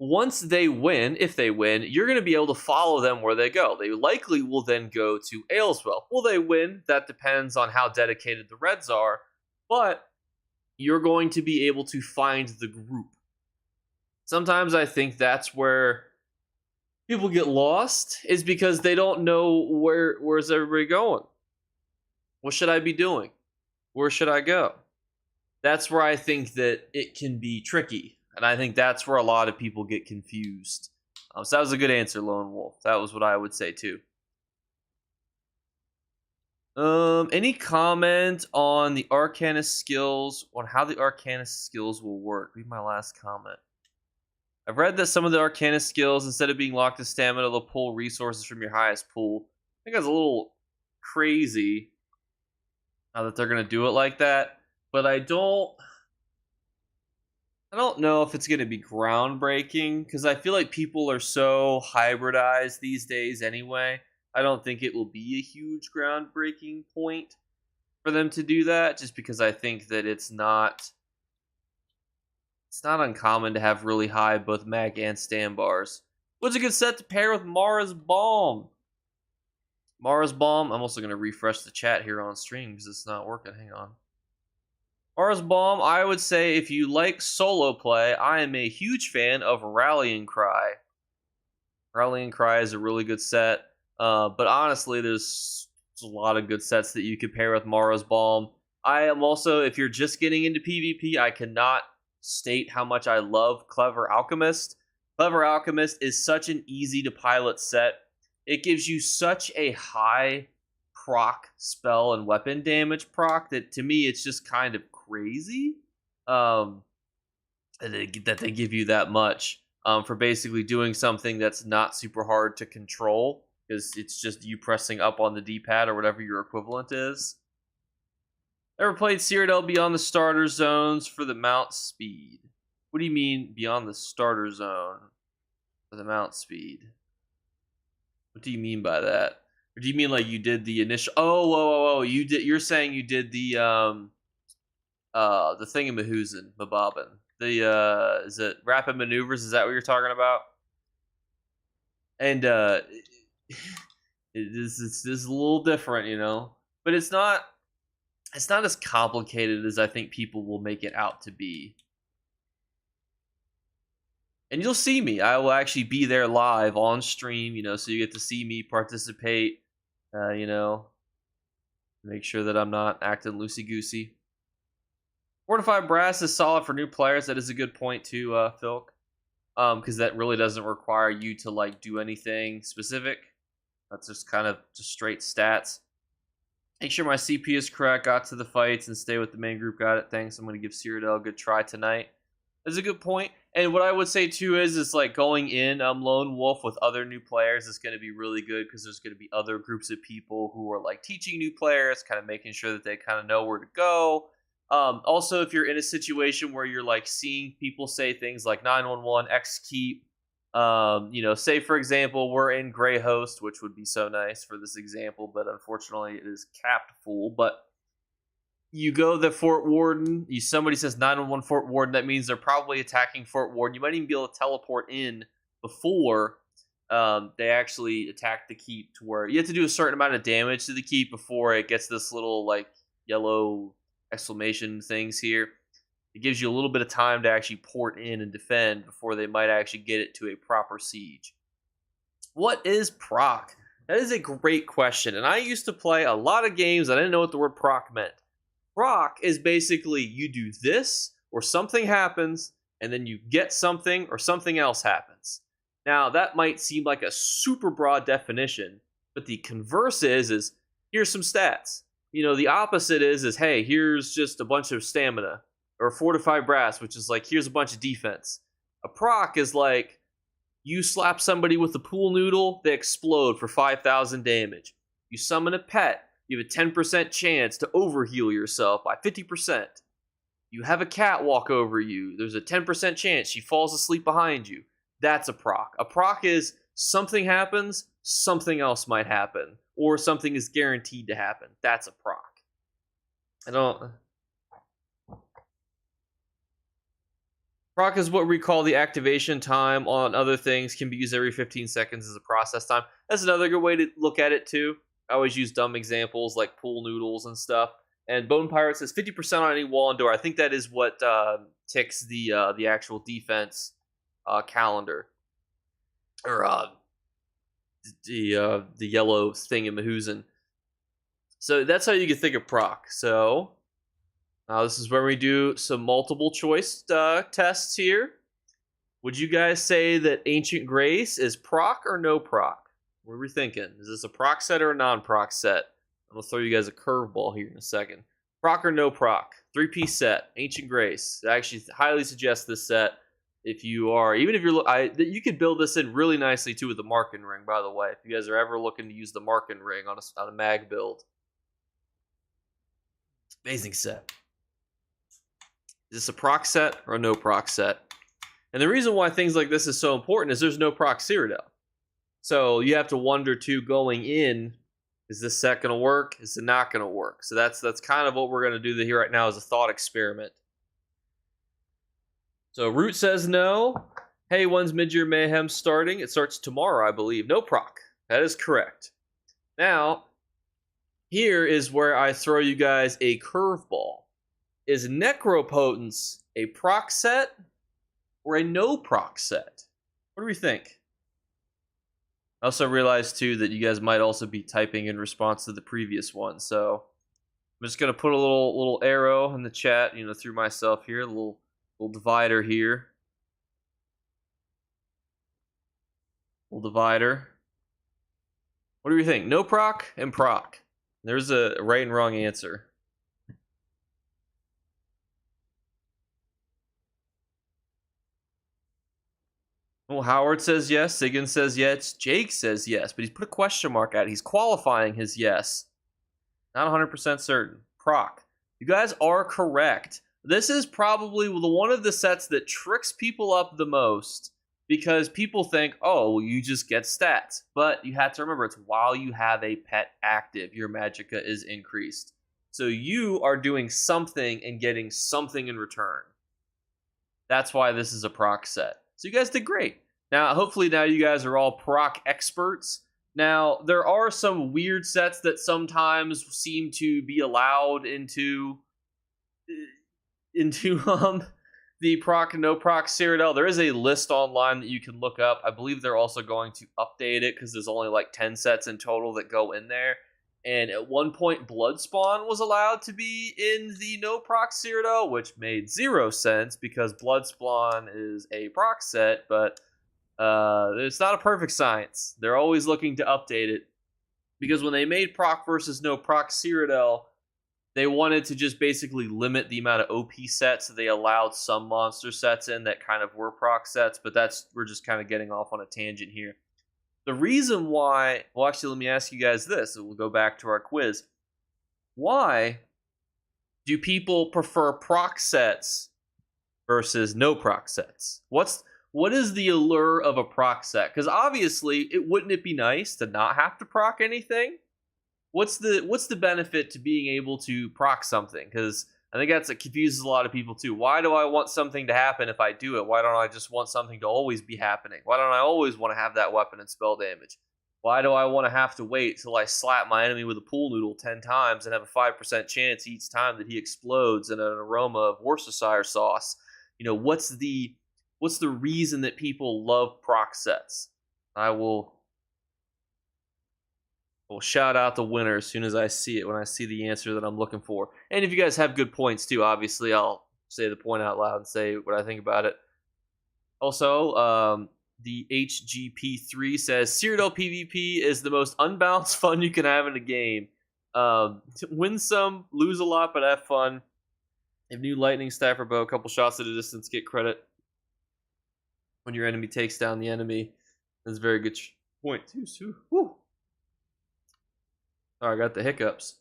once they win, if they win, you're going to be able to follow them where they go. They likely will then go to Ayleswell. Will they win? That depends on how dedicated the Reds are. But you're going to be able to find the group. Sometimes I think that's where people get lost, is because they don't know where's everybody going. What should I be doing? Where should I go? That's where I think that it can be tricky. And I think that's where a lot of people get confused. So that was a good answer, Lone Wolf. That was what I would say too. Any comment on the Arcanist skills, on how the Arcanist skills will work? Read my last comment. I've read that some of the Arcanist skills, instead of being locked to stamina, they'll pull resources from your highest pool. I think that's a little crazy that they're going to do it like that. But I don't know if it's going to be groundbreaking, because I feel like people are so hybridized these days anyway. I don't think it will be a huge groundbreaking point for them to do that, just because I think that it's not uncommon to have really high both mag and stand bars. What's a good set to pair with Mara's Balm? Mara's Balm, I'm also going to refresh the chat here on stream because it's not working. Hang on. Mara's Balm, I would say if you like solo play, I am a huge fan of Rallying Cry. Rallying Cry is a really good set. But honestly, there's a lot of good sets that you could pair with Mara's Balm. I am also, if you're just getting into PvP, I cannot state how much I love Clever Alchemist. Clever Alchemist is such an easy to pilot set. It gives you such a high proc spell and weapon damage proc that to me it's just kind of crazy that they give you that much for basically doing something that's not super hard to control, because it's just you pressing up on the D-pad or whatever your equivalent is. Ever played Cyrodiil beyond the starter zones for the mount speed? What do you mean beyond the starter zone for the mount speed? What do you mean by that? Or do you mean like you did the initial? Oh, you did. You're saying you did the thingamahoosin, mabobbin. The is it rapid maneuvers? Is that what you're talking about? And this is a little different, you know, but it's not as complicated as I think people will make it out to be. And you'll see me. I will actually be there live on stream, you know, so you get to see me participate, you know, make sure that I'm not acting loosey-goosey. Fortified Brass is solid for new players. That is a good point too, Philk. Because that really doesn't require you to, like, do anything specific. That's just kind of just straight stats. Make sure my CP is correct, got to the fights, and stay with the main group. Got it, thanks. I'm going to give Cyrodiil a good try tonight. That's a good point. And what I would say, too, is like going in Lone Wolf with other new players is going to be really good, because there's going to be other groups of people who are, like, teaching new players, kind of making sure that they kind of know where to go. Also, if you're in a situation where you're, like, seeing people say things like 911, X keep, you know, say, for example, we're in Grey Host, which would be so nice for this example, but unfortunately it is capped full. But you go to Fort Warden, somebody says 911 Fort Warden, that means they're probably attacking Fort Warden. You might even be able to teleport in before they actually attack the keep, to where you have to do a certain amount of damage to the keep before it gets this little, like, yellow exclamation things here. It gives you a little bit of time to actually port in and defend before they might actually get it to a proper siege. What is proc? That is a great question. And I used to play a lot of games. I didn't know what the word proc meant. Proc is basically you do this or something happens, and then you get something or something else happens. Now, that might seem like a super broad definition, but the converse is here's some stats. You know, the opposite is hey, here's just a bunch of stamina, or fortified brass, which is like here's a bunch of defense. A proc is like you slap somebody with a pool noodle, they explode for 5,000 damage. You summon a pet, you have a 10% chance to overheal yourself by 50%. You have a cat walk over you, there's a 10% chance she falls asleep behind you. That's a proc. A proc is something happens, something else might happen, or something is guaranteed to happen. That's a proc. Proc is what we call the activation time on other things, can be used every 15 seconds as a process time. That's another good way to look at it too. I always use dumb examples like pool noodles and stuff. And Bone Pirate says 50% on any wall and door. I think that is what ticks the actual defense calendar, or the yellow thing in Mahoosin. So that's how you can think of proc. So this is where we do some multiple choice tests here. Would you guys say that Ancient Grace is proc or no proc? What are we thinking? Is this a proc set or a non-proc set? I'm going to throw you guys a curveball here in a second. Proc or no proc? 3-piece set, Ancient Grace. I actually highly suggest this set if you are, even if you're, you could build this in really nicely too with the Marken Ring, by the way, if you guys are ever looking to use the Marken Ring on a mag build. Amazing set. Is this a proc set or a no proc set? And the reason why things like this is so important is there's no proc Cyrodiil. So you have to wonder too going in, is this set going to work? Is it not going to work? So that's kind of what we're going to do here right now as a thought experiment. So Root says no. Hey, when's Mid-Year Mayhem starting? It starts tomorrow, I believe. No proc. That is correct. Now, here is where I throw you guys a curveball. Is Necropotence a proc set or a no proc set? What do we think? I also realized too that you guys might also be typing in response to the previous one, so I'm just gonna put a little arrow in the chat, you know, through myself here, a little divider here, little divider. What do we think? No proc and proc. There's a right and wrong answer. Well, Howard says yes. Sigan says yes. Jake says yes, but he's put a question mark at it. He's qualifying his yes. Not 100% certain. Proc. You guys are correct. This is probably one of the sets that tricks people up the most because people think, oh, well, you just get stats. But you have to remember, it's while you have a pet active, your magicka is increased. So you are doing something and getting something in return. That's why this is a proc set. So you guys did great. Now, hopefully now you guys are all proc experts. Now, there are some weird sets that sometimes seem to be allowed into the proc and no proc Cyrodiil. There is a list online that you can look up. I believe they're also going to update it because there's only like 10 sets in total that go in there. And at one point, Bloodspawn was allowed to be in the no proc Cyrodiil, which made 0 sense because Bloodspawn is a proc set, but it's not a perfect science. They're always looking to update it because when they made proc versus no proc Cyrodiil, they wanted to just basically limit the amount of OP sets, so they allowed some monster sets in that kind of were proc sets, but we're just kind of getting off on a tangent here. The reason why, well, actually, let me ask you guys this. We'll go back to our quiz. Why do people prefer proc sets versus no proc sets? What is the allure of a proc set? Because obviously, wouldn't it be nice to not have to proc anything? What's the benefit to being able to proc something? Because I think that confuses a lot of people too. Why do I want something to happen if I do it? Why don't I just want something to always be happening? Why don't I always want to have that weapon and spell damage? Why do I want to have to wait till I slap my enemy with a pool noodle 10 times and have a 5% chance each time that he explodes in an aroma of Worcestershire sauce? You know, what's the reason that people love proc sets? I will We'll shout out the winner as soon as I see it, when I see the answer that I'm looking for. And if you guys have good points too, obviously I'll say the point out loud and say what I think about it. Also, the HGP3 says Cyrodiil PvP is the most unbalanced fun you can have in a game. Win some, lose a lot, but have fun. If new lightning staff or bow, a couple shots at a distance, get credit when your enemy takes down the enemy. That's a very good point too. Woo. Oh, I got the hiccups.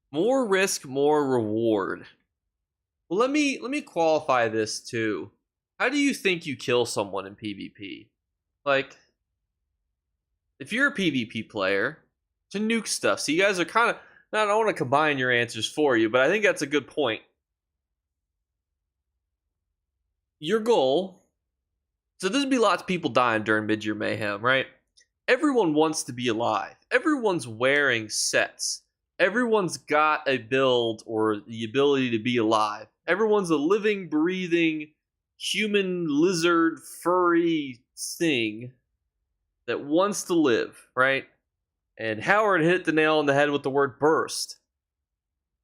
More risk, more reward. Well, let me qualify this too. How do you think you kill someone in PvP? Like, if you're a PvP player, to nuke stuff. So you guys are kind of, I don't want to combine your answers for you, but I think that's a good point. Your goal, so there's be lots of people dying during mid-year mayhem, right? Everyone wants to be alive. Everyone's wearing sets. Everyone's got a build or the ability to be alive. Everyone's a living, breathing, human, lizard, furry thing that wants to live, right? And Howard hit the nail on the head with the word burst.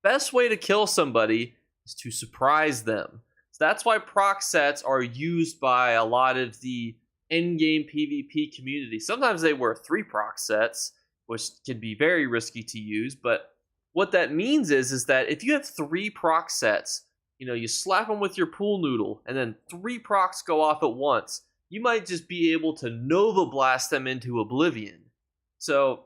Best way to kill somebody is to surprise them. So that's why proc sets are used by a lot of the endgame PvP community. Sometimes they wear 3 proc sets, which can be very risky to use, but what that means is that if you have 3 proc sets, you slap them with your pool noodle, and then 3 procs go off at once, you might just be able to Nova Blast them into oblivion. So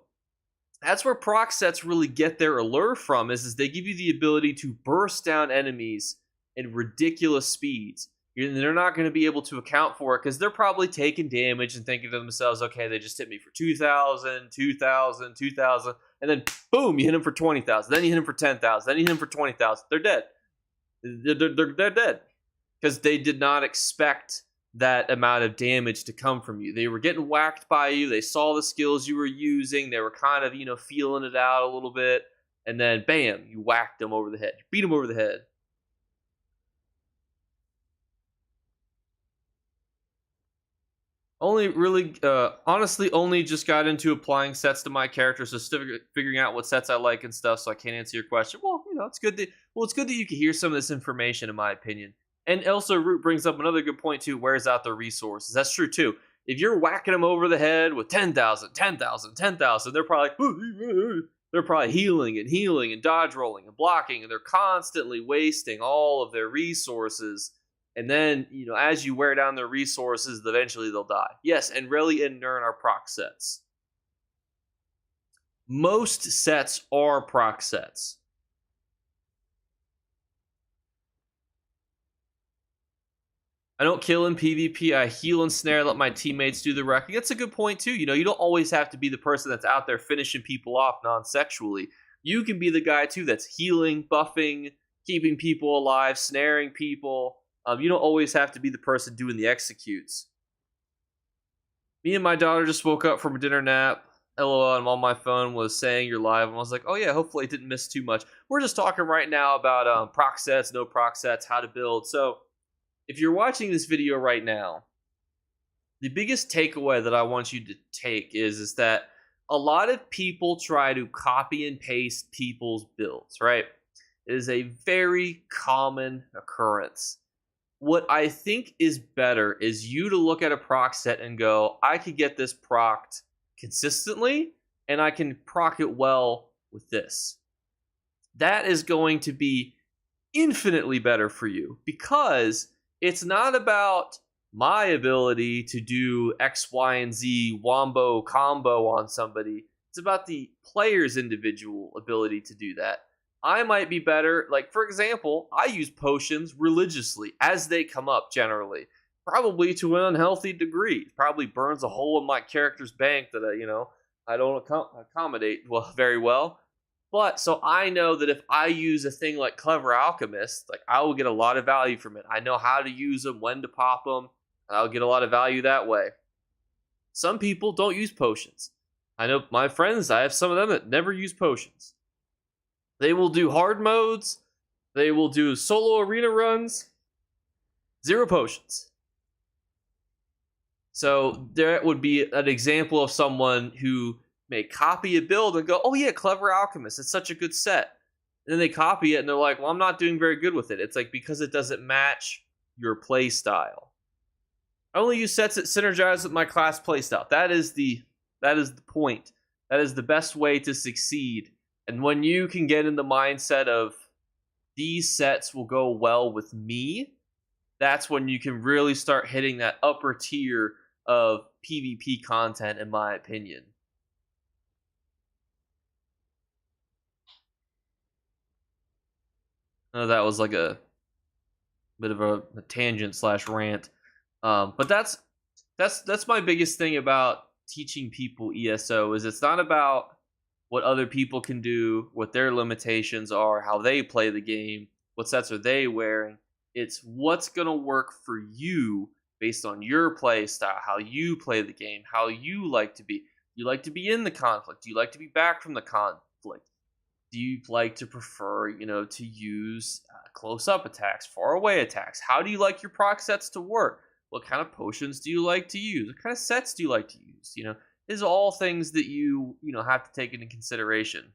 that's where proc sets really get their allure from, is they give you the ability to burst down enemies in ridiculous speeds. They're not going to be able to account for it because they're probably taking damage and thinking to themselves, okay, they just hit me for 2,000, 2,000, 2,000, and then boom, you hit them for 20,000. Then you hit them for 10,000. Then you hit them for 20,000. They're dead. They're dead because they did not expect that amount of damage to come from you. They were getting whacked by you. They saw the skills you were using. They were kind of, feeling it out a little bit. And then, bam, you whacked them over the head. You beat them over the head. Honestly, only just got into applying sets to my character, so still figuring out what sets I like and stuff, so I can't answer your question. Well, it's good that you can hear some of this information, in my opinion. And also, Root brings up another good point, too, wears out their resources. That's true, too. If you're whacking them over the head with 10,000, 10,000, 10,000, they're probably healing and dodge rolling and blocking, and they're constantly wasting all of their resources. And then, as you wear down their resources, eventually they'll die. Yes, and Reli and Nern are proc sets. Most sets are proc sets. I don't kill in PvP. I heal and snare, let my teammates do the wrecking. That's a good point, too. You don't always have to be the person that's out there finishing people off non-sexually. You can be the guy, too, that's healing, buffing, keeping people alive, snaring people. You don't always have to be the person doing the executes. Me and my daughter just woke up from a dinner nap. LOL, and on my phone was saying you're live. And I was like, oh yeah, hopefully I didn't miss too much. We're just talking right now about proc sets, no proc sets, how to build. So if you're watching this video right now, the biggest takeaway that I want you to take is that a lot of people try to copy and paste people's builds, right? It is a very common occurrence. What I think is better is you to look at a proc set and go, I could get this procced consistently, and I can proc it well with this. That is going to be infinitely better for you because it's not about my ability to do X, Y, and Z wombo combo on somebody. It's about the player's individual ability to do that. I might be better, like, for example, I use potions religiously as they come up generally, probably to an unhealthy degree. It probably burns a hole in my character's bank that I don't accommodate very well. But so I know that if I use a thing like Clever Alchemist, like, I will get a lot of value from it. I know how to use them, when to pop them, and I'll get a lot of value that way. Some people don't use potions. I know my friends, I have some of them that never use potions. They will do hard modes. They will do solo arena runs. 0 potions. So there would be an example of someone who may copy a build and go, "Oh yeah, Clever Alchemist, it's such a good set." And then they copy it and they're like, "Well, I'm not doing very good with it." It's like because it doesn't match your play style. I only use sets that synergize with my class playstyle. That is the point. That is the best way to succeed. And when you can get in the mindset of these sets will go well with me, that's when you can really start hitting that upper tier of PvP content, in my opinion. I know that was like a bit of a tangent slash rant, but that's my biggest thing about teaching people ESO is it's not about what other people can do, what their limitations are, how they play the game, what sets are they wearing. It's what's going to work for you based on your play style, how you play the game, how you like to be. You like to be in the conflict? Do you like to be back from the conflict? Do you like to prefer, to use close up attacks, far away attacks? How do you like your proc sets to work? What kind of potions do you like to use? What kind of sets do you like to use? These are all things that you have to take into consideration.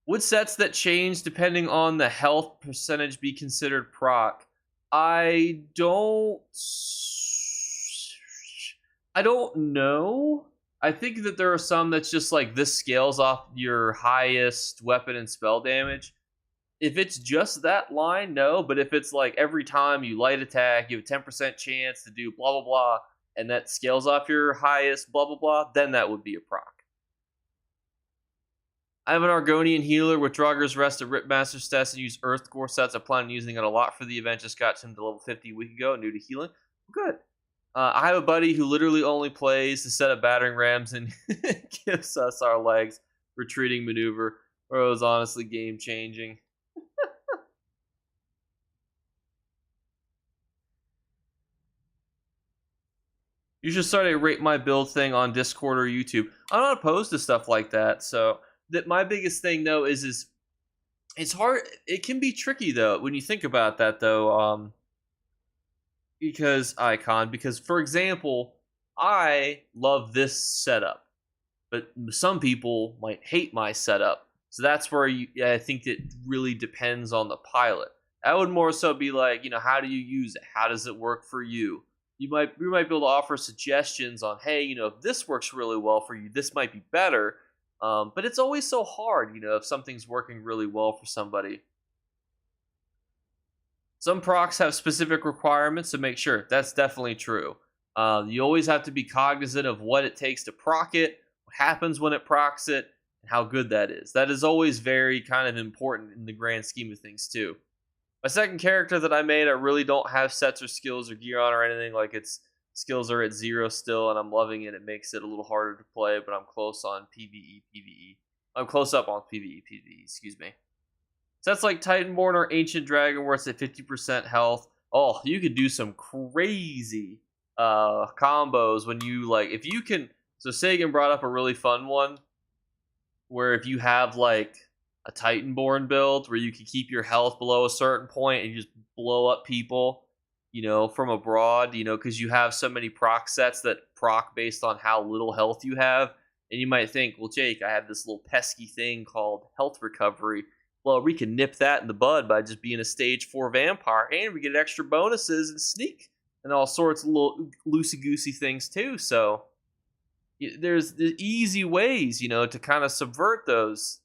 Would sets that change depending on the health percentage be considered proc? I don't know. I think that there are some that's just like this scales off your highest weapon and spell damage. If it's just that line, no. But if it's like every time you light attack, you have a 10% chance to do blah blah blah, and that scales off your highest blah blah blah, then that would be a proc. I have an Argonian healer with Draugr's Rest at Ripmaster stats and use Earth Gore sets. I plan on using it a lot for the event. Just got him to level 50 a week ago, new to healing. Good. I have a buddy who literally only plays the set of battering rams and gives us our legs retreating maneuver. Or it was honestly game changing. You should start a rate my build thing on Discord or YouTube. I'm not opposed to stuff like that. So that my biggest thing though is it's hard. It can be tricky though when you think about that though. Because for example, I love this setup, but some people might hate my setup. So that's where I think it really depends on the pilot. I would more so be like, how do you use it? How does it work for you? We might be able to offer suggestions on, hey, if this works really well for you, this might be better. But it's always so hard, if something's working really well for somebody. Some procs have specific requirements to make sure. That's definitely true. You always have to be cognizant of what it takes to proc it, what happens when it procs it, and how good that is. That is always very kind of important in the grand scheme of things, too. My second character that I made, I really don't have sets or skills or gear on or anything. Like, its skills are at 0 still, and I'm loving it. It makes it a little harder to play, but I'm close on PvE. I'm close up on PvE, excuse me. Sets like Titanborn or Ancient Dragon where it's at 50% health. Oh, you could do some crazy combos when you like if you can. So Sagan brought up a really fun one where if you have like a Titanborn build where you can keep your health below a certain point and you just blow up people, from abroad, because you have so many proc sets that proc based on how little health you have. And you might think, well, Jake, I have this little pesky thing called health recovery. Well, we can nip that in the bud by just being a stage 4 vampire, and we get extra bonuses and sneak and all sorts of little loosey-goosey things too. So there's the easy ways, to kind of subvert those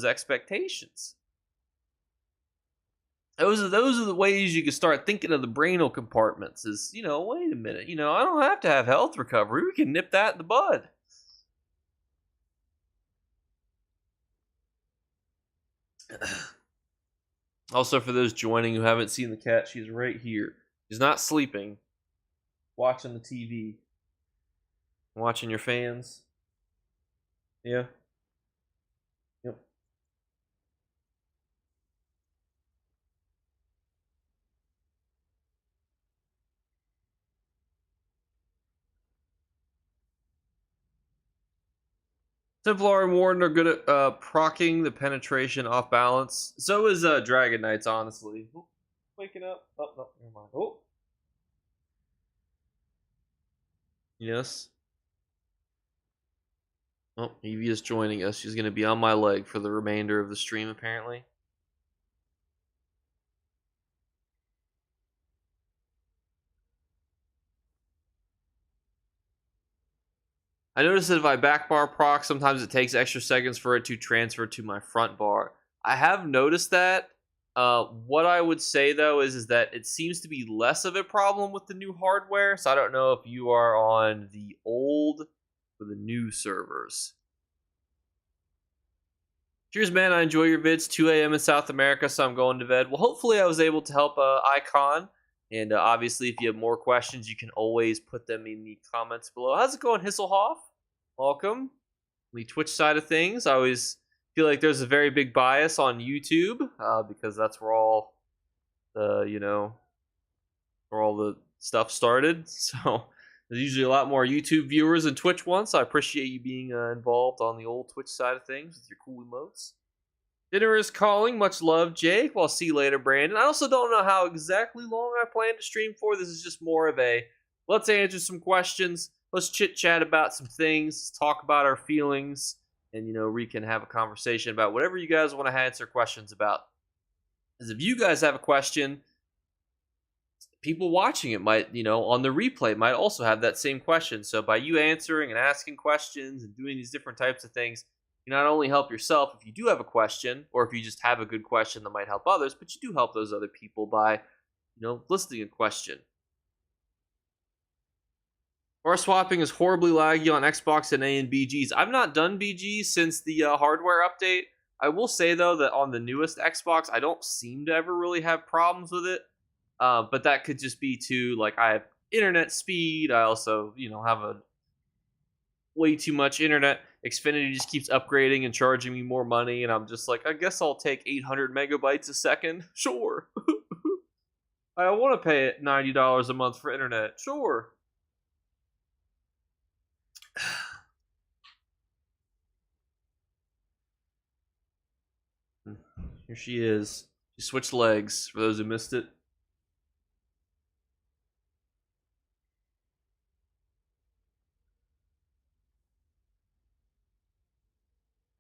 expectations. Those are the ways you can start thinking of the brainal compartments. Is wait a minute, I don't have to have health recovery. We can nip that in the bud. Also, for those joining who haven't seen the cat, she's right here. She's not sleeping, watching the TV, watching your fans. Yeah. Yep. Templar and Warden are good at proccing the penetration off balance. So is Dragon Knights, honestly. Oh, waking up. Oh, no, never mind. Oh. Yes. Oh, Evie is joining us. She's going to be on my leg for the remainder of the stream, apparently. I noticed that if I backbar proc, sometimes it takes extra seconds for it to transfer to my front bar. I have noticed that. What I would say though is that it seems to be less of a problem with the new hardware. So I don't know if you are on the old or the new servers. Cheers, man. I enjoy your vids. 2 a.m. in South America, so I'm going to bed. Well, hopefully I was able to help Icon. And obviously, if you have more questions, you can always put them in the comments below. How's it going, Hisselhoff? Welcome. The Twitch side of things, I always feel like there's a very big bias on YouTube because that's where all the where all the stuff started. So there's usually a lot more YouTube viewers than Twitch ones. So I appreciate you being involved on the old Twitch side of things with your cool emotes. Dinner is calling. Much love, Jake. Well, see you later, Brandon. I also don't know how exactly long I plan to stream for. This is just more of a let's answer some questions. Let's chit chat about some things. Talk about our feelings. And, we can have a conversation about whatever you guys want to answer questions about. Because if you guys have a question, people watching it might, on the replay might also have that same question. So by you answering and asking questions and doing these different types of things, you not only help yourself if you do have a question, or if you just have a good question that might help others, but you do help those other people by, listing a question. Bar swapping is horribly laggy on Xbox and A and BGs. I've not done BGs since the hardware update. I will say, though, that on the newest Xbox, I don't seem to ever really have problems with it. But that could just be I have internet speed. I also, have a way too much internet. Xfinity just keeps upgrading and charging me more money. And I'm just like, I guess I'll take 800 megabytes a second. Sure. I want to pay $90 a month for internet. Sure. Here she is. She switched legs, for those who missed it.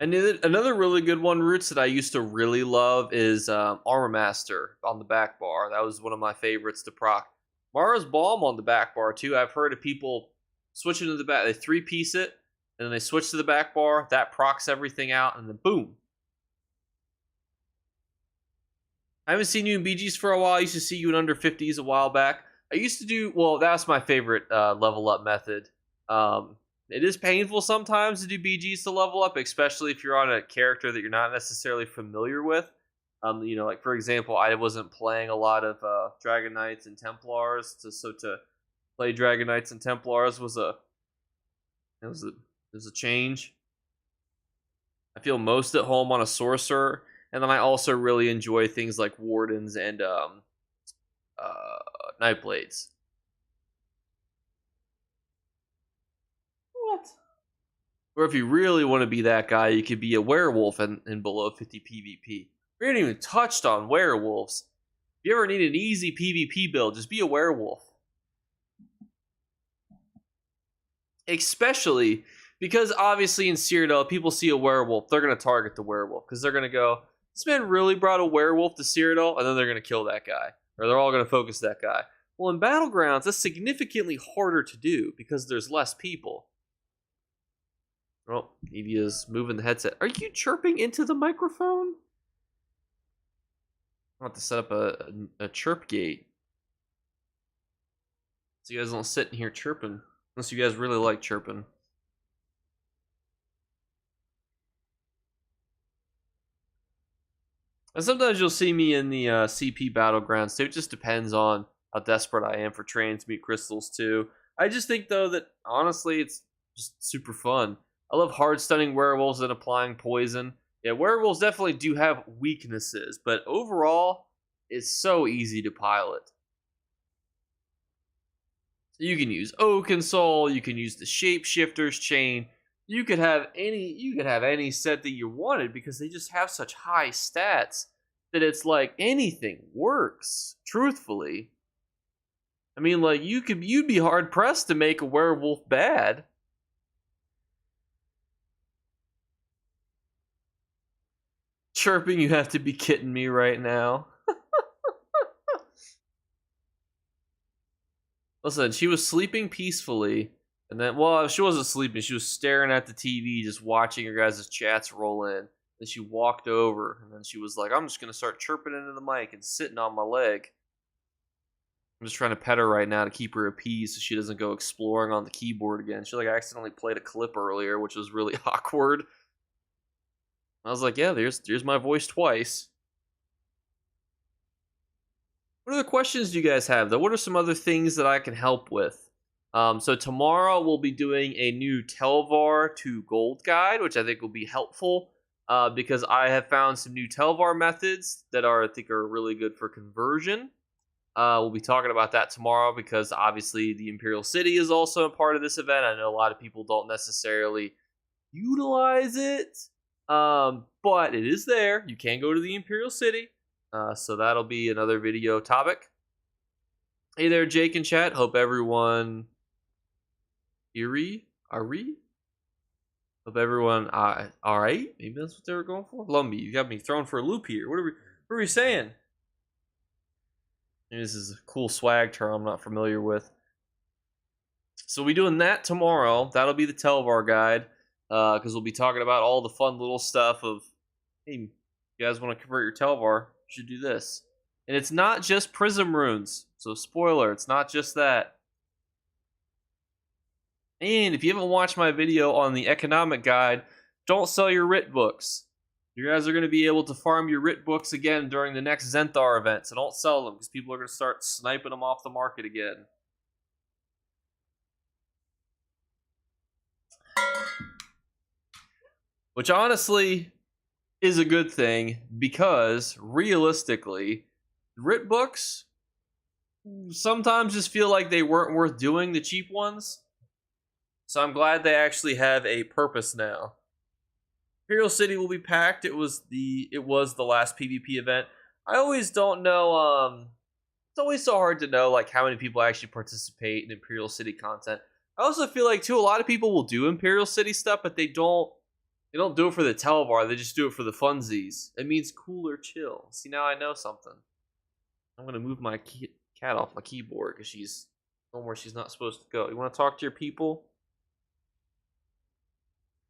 And another really good one, Roots, that I used to really love is Armor Master on the back bar. That was one of my favorites to proc. Mara's Balm on the back bar, too. I've heard of people switching to the back. They three-piece it, and then they switch to the back bar. That procs everything out, and then boom. I haven't seen you in BGs for a while. I used to see you in under 50s a while back. I used to do, well, that's my favorite level up method. It is painful sometimes to do BGs to level up, especially if you're on a character that you're not necessarily familiar with. Like for example, I wasn't playing a lot of Dragon Knights and Templars, so to play Dragon Knights and Templars was a change. I feel most at home on a sorcerer, and then I also really enjoy things like Wardens and Nightblades. What? Or if you really want to be that guy, you could be a werewolf in below 50 PvP. We haven't even touched on werewolves. If you ever need an easy PvP build, just be a werewolf. Especially because obviously in Cyrodiil, people see a werewolf, they're going to target the werewolf because they're going to go, this man really brought a werewolf to Cyrodiil, and then they're going to kill that guy. Or they're all going to focus that guy. Well, in Battlegrounds, that's significantly harder to do because there's less people. Oh, Evia's moving the headset. Are you chirping into the microphone? I'll have to set up a chirp gate. So you guys don't sit in here chirping. Unless you guys really like chirping. And sometimes you'll see me in the CP Battlegrounds too. It just depends on how desperate I am for transmute crystals too. I just think though that honestly it's just super fun. I love hard stunning werewolves and applying poison. Yeah, werewolves definitely do have weaknesses, but overall, it's so easy to pilot. So you can use Oaken Soul, you can use the Shapeshifter's Chain. You could have any set that you wanted because they just have such high stats that it's like anything works, truthfully. I mean, like, you'd be hard pressed to make a werewolf bad. Chirping, you have to be kidding me right now. Listen, she was sleeping peacefully, and then, well, she wasn't sleeping. She was staring at the TV, just watching your guys' chats roll in. Then she walked over, and then she was like, I'm just going to start chirping into the mic and sitting on my leg. I'm just trying to pet her right now to keep her appeased so she doesn't go exploring on the keyboard again. She, like, accidentally played a clip earlier, which was really awkward. I was like, yeah, there's my voice twice. What other questions do you guys have, though? What are some other things that I can help with? So tomorrow we'll be doing a new Telvar to Gold guide, which I think will be helpful because I have found some new Telvar methods that I think are really good for conversion. We'll be talking about that tomorrow because obviously the Imperial City is also a part of this event. I know a lot of people don't necessarily utilize it, but it is there. You can go to the Imperial City. So that'll be another video topic. Hey there, Jake and chat. Hope everyone Hope everyone all right. Maybe that's what they were going for. Lumbee, you got me thrown for a loop here. What are we saying? Maybe this is a cool swag term I'm not familiar with. So we'll be doing that tomorrow. That'll be the Telvar guide. Because we'll be talking about all the fun little stuff of, hey, you guys want to convert your Telvar, you should do this. And it's not just Prism runes. So spoiler, it's not just that. And if you haven't watched my video on the economic guide, don't sell your writ books. You guys are going to be able to farm your writ books again during the next Zenthar event. So don't sell them because people are going to start sniping them off the market again. Which honestly is a good thing because realistically, writ books sometimes just feel like they weren't worth doing, the cheap ones. So I'm glad they actually have a purpose now. Imperial City will be packed. It was the last PvP event. I always don't know. It's always so hard to know like how many people actually participate in Imperial City content. I also feel like too a lot of people will do Imperial City stuff, but they don't do it for the Telvar. They just do it for the funsies. It means cool or chill. See, now I know something. I'm gonna move my cat off my keyboard because she's somewhere she's not supposed to go. You want to talk to your people?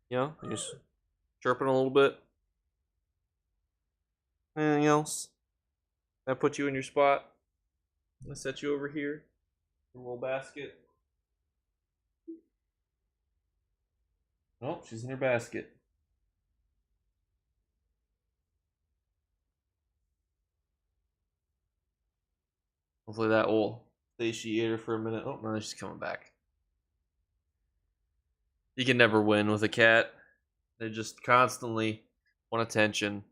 Yeah, you just chirping a little bit. Anything else? Can I put you in your spot? I'm gonna set you over here. A little basket. Oh, she's in her basket. Hopefully that will satiate her for a minute. Oh, no, she's coming back. You can never win with a cat. They just constantly want attention.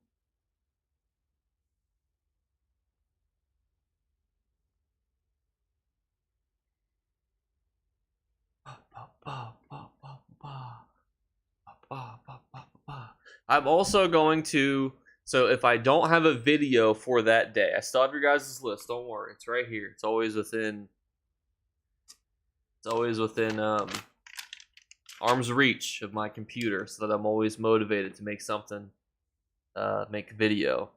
I'm also going to, so if I don't have a video for that day, I still have your guys' list. Don't worry, it's right here. It's always within arm's reach of my computer, so that I'm always motivated to make something, make a video.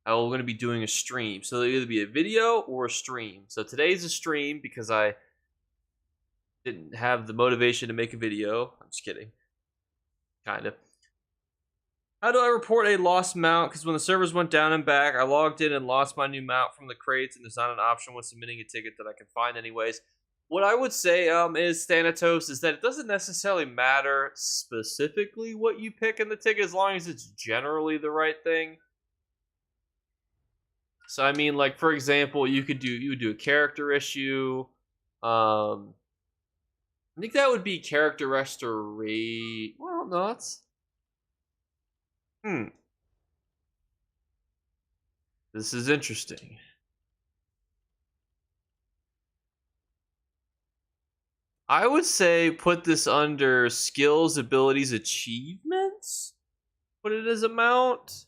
I'm going to be doing a stream, so it'll either be a video or a stream. So today's a stream because I didn't have the motivation to make a video. I'm just kidding. Kind of. How do I report a lost mount? Because when the servers went down and back, I logged in and lost my new mount from the crates, and there's not an option when submitting a ticket that I can find anyways. What I would say is, Thanatos, is that it doesn't necessarily matter specifically what you pick in the ticket as long as it's generally the right thing. So I mean, like for example, you would do a character issue. I think that would be character restoration. Well, no, that's This is interesting. I would say put this under skills, abilities, achievements. Put it as a mount.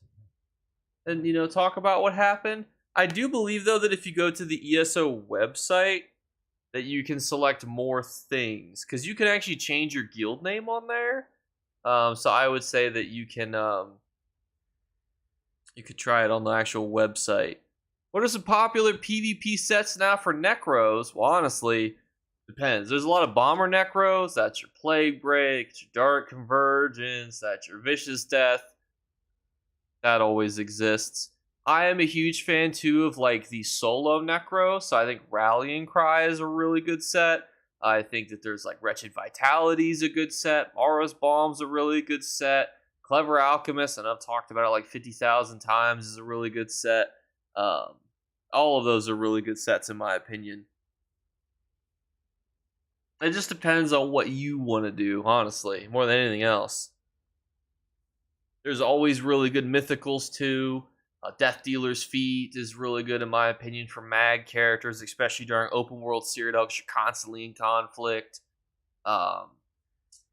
And, talk about what happened. I do believe, though, that if you go to the ESO website, that you can select more things, because you can actually change your guild name on there. So I would say that you could try it on the actual website. What are some popular PvP sets now for Necros? Well, honestly, depends. There's a lot of Bomber Necros. That's your Plague Break, your Dark Convergence, that's your Vicious Death. That always exists. I am a huge fan too of like the solo Necro, so I think Rallying Cry is a really good set. I think that there's like Wretched Vitality is a good set. Mara's Bomb's a really good set. Clever Alchemist, and I've talked about it like 50,000 times, is a really good set. All of those are really good sets in my opinion. It just depends on what you want to do, honestly, more than anything else. There's always really good mythicals too. Death Dealer's Feet is really good in my opinion for mag characters, especially during open world Cyrodiil because you're constantly in conflict.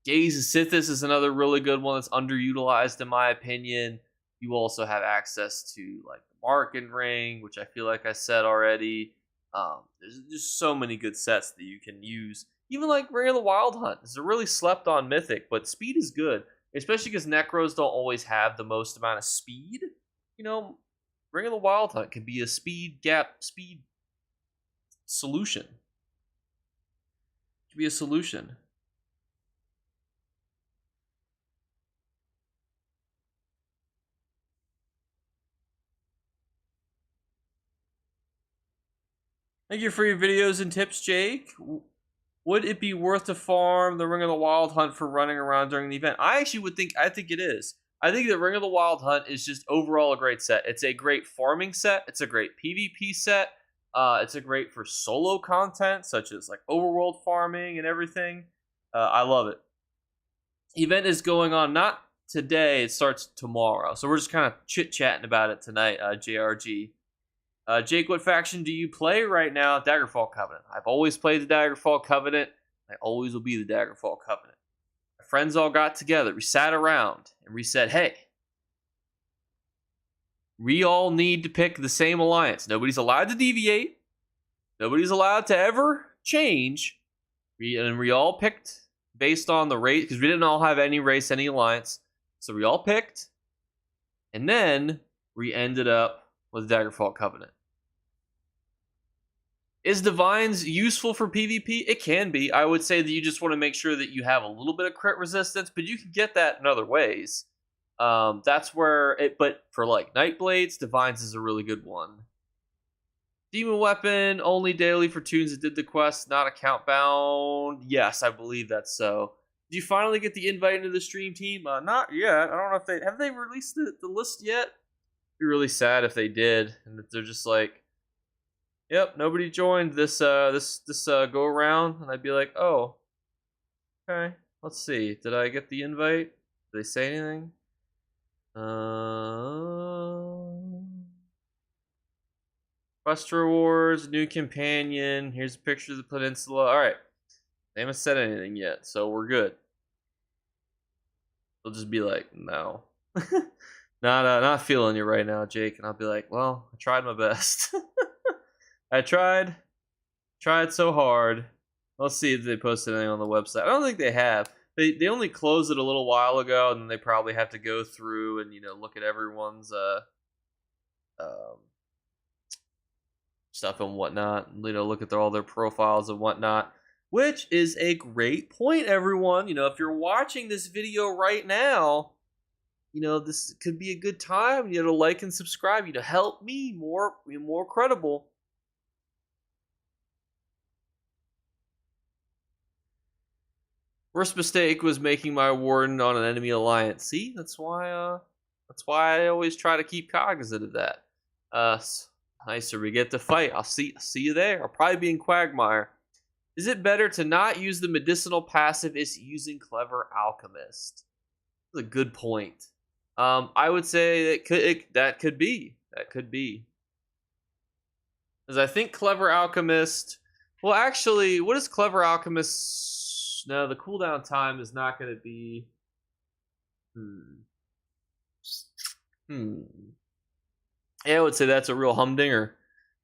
Gaze of Sithis is another really good one that's underutilized in my opinion. You also have access to like the Marken Ring, which I feel like I said already. There's just so many good sets that you can use. Even like Ring of the Wild Hunt is a really slept on mythic, but speed is good, especially because Necros don't always have the most amount of speed. You know, Ring of the Wild Hunt can be a speed solution. It could be a solution. Thank you for your videos and tips, Jake. Would it be worth to farm the Ring of the Wild Hunt for running around during the event? I think it is. I think that Ring of the Wild Hunt is just overall a great set. It's a great farming set. It's a great PvP set. It's a great for solo content, such as like overworld farming and everything. I love it. Event is going on not today. It starts tomorrow. So we're just kind of chit-chatting about it tonight, JRG. Jake, what faction do you play right now? Daggerfall Covenant. I've always played the Daggerfall Covenant. I always will be the Daggerfall Covenant. My friends all got together. We sat around and we said, hey, we all need to pick the same alliance. Nobody's allowed to deviate. Nobody's allowed to ever change. And we all picked based on the race, because we didn't all have any race, any alliance. So we all picked. And then we ended up with Daggerfall Covenant. Is Divines useful for PvP? It can be. I would say that you just want to make sure that you have a little bit of crit resistance, but you can get that in other ways. That's where it, but for like Nightblades, Divines is a really good one. Demon Weapon, only daily for tunes that did the quest, not account bound. Yes, I believe that's so. Did you finally get the invite into the stream team? Not yet. I don't know if have they released the list yet? It'd be really sad if they did, and that they're just like, yep, nobody joined this go around, and I'd be like, oh, okay, let's see. Did I get the invite? Did they say anything? Quest rewards, new companion. Here's a picture of the peninsula. All right, they haven't said anything yet, so we're good. They'll just be like, no, not feeling you right now, Jake, and I'll be like, well, I tried my best. I tried so hard. Let's see if they posted anything on the website. I don't think they have. They only closed it a little while ago, and then they probably have to go through and look at everyone's stuff and whatnot. Look at all their profiles and whatnot. Which is a great point, everyone. If you're watching this video right now, this could be a good time. To like and subscribe. Help me be more credible. Worst mistake was making my warden on an enemy alliance. See, that's why I always try to keep cognizant of that. Nicer, we get to fight. I'll see you there. I'll probably be in Quagmire. Is it better to not use the medicinal passive is using Clever Alchemist? That's a good point. I would say that could be. Because I think Clever Alchemist. Well, actually, what is Clever Alchemist? No, the cooldown time is not going to be. Yeah, I would say that's a real humdinger.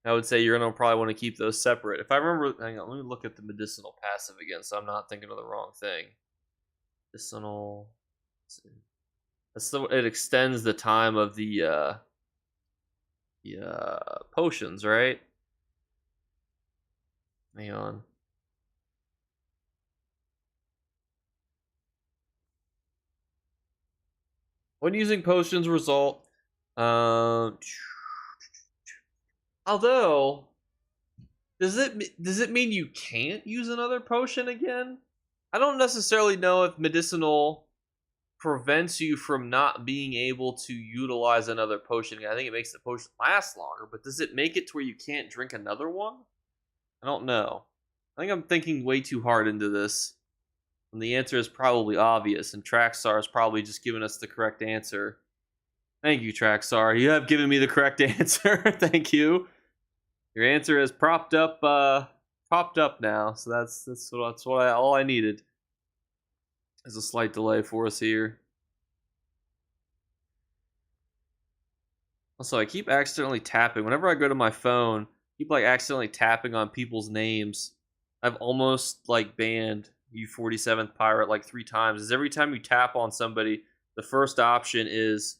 I would say you're gonna probably want to keep those separate. If I remember, hang on, let me look at the medicinal passive again, so I'm not thinking of the wrong thing. Medicinal. It extends the time of the potions, right? Hang on. When using potions, result. Although, does it mean you can't use another potion again? I don't necessarily know if medicinal prevents you from not being able to utilize another potion. I think it makes the potion last longer, but does it make it to where you can't drink another one? I don't know. I think I'm thinking way too hard into this. And the answer is probably obvious, and Traxxar is probably just giving us the correct answer. Thank you, Traxxar. You have given me the correct answer. Thank you. Your answer is propped up now, so that's all I needed. There's a slight delay for us here. Also, I keep accidentally tapping. Whenever I go to my phone, I keep like accidentally tapping on people's names. I've almost like banned U47th Pirate like 3 times. Is every time you tap on somebody, the first option is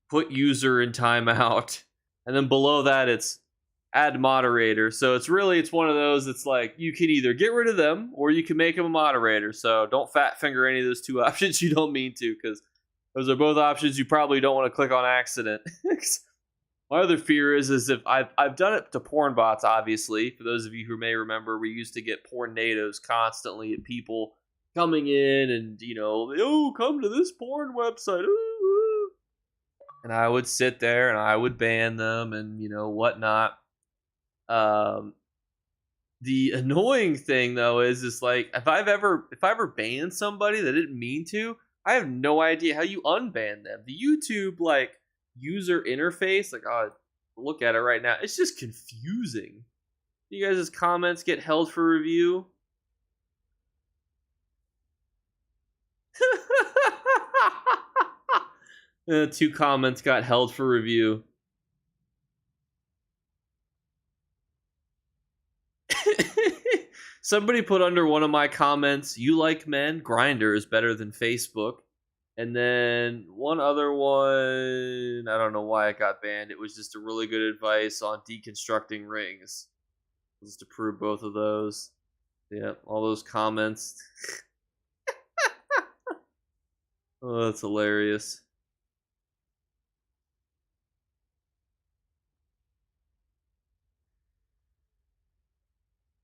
put user in timeout. And then below that it's add moderator. So it's one of those, it's like you can either get rid of them or you can make them a moderator. So don't fat finger any of those 2 options you don't mean to, because those are both options you probably don't want to click on accident. My other fear is if I've done it to porn bots, obviously. For those of you who may remember, we used to get porn natives constantly at people coming in and, oh, come to this porn website. Ooh. And I would sit there and I would ban them and, whatnot. The annoying thing though is like if I ever banned somebody that didn't mean to, I have no idea how you unban them. The YouTube like user interface, like look at it right now, it's just confusing. You guys' comments get held for review. 2 comments got held for review. Somebody put under one of my comments, "You like men? Grindr is better than Facebook." And then one other one, I don't know why it got banned. It was just a really good advice on deconstructing rings. Just to prove both of those. Yeah, all those comments. Oh, that's hilarious.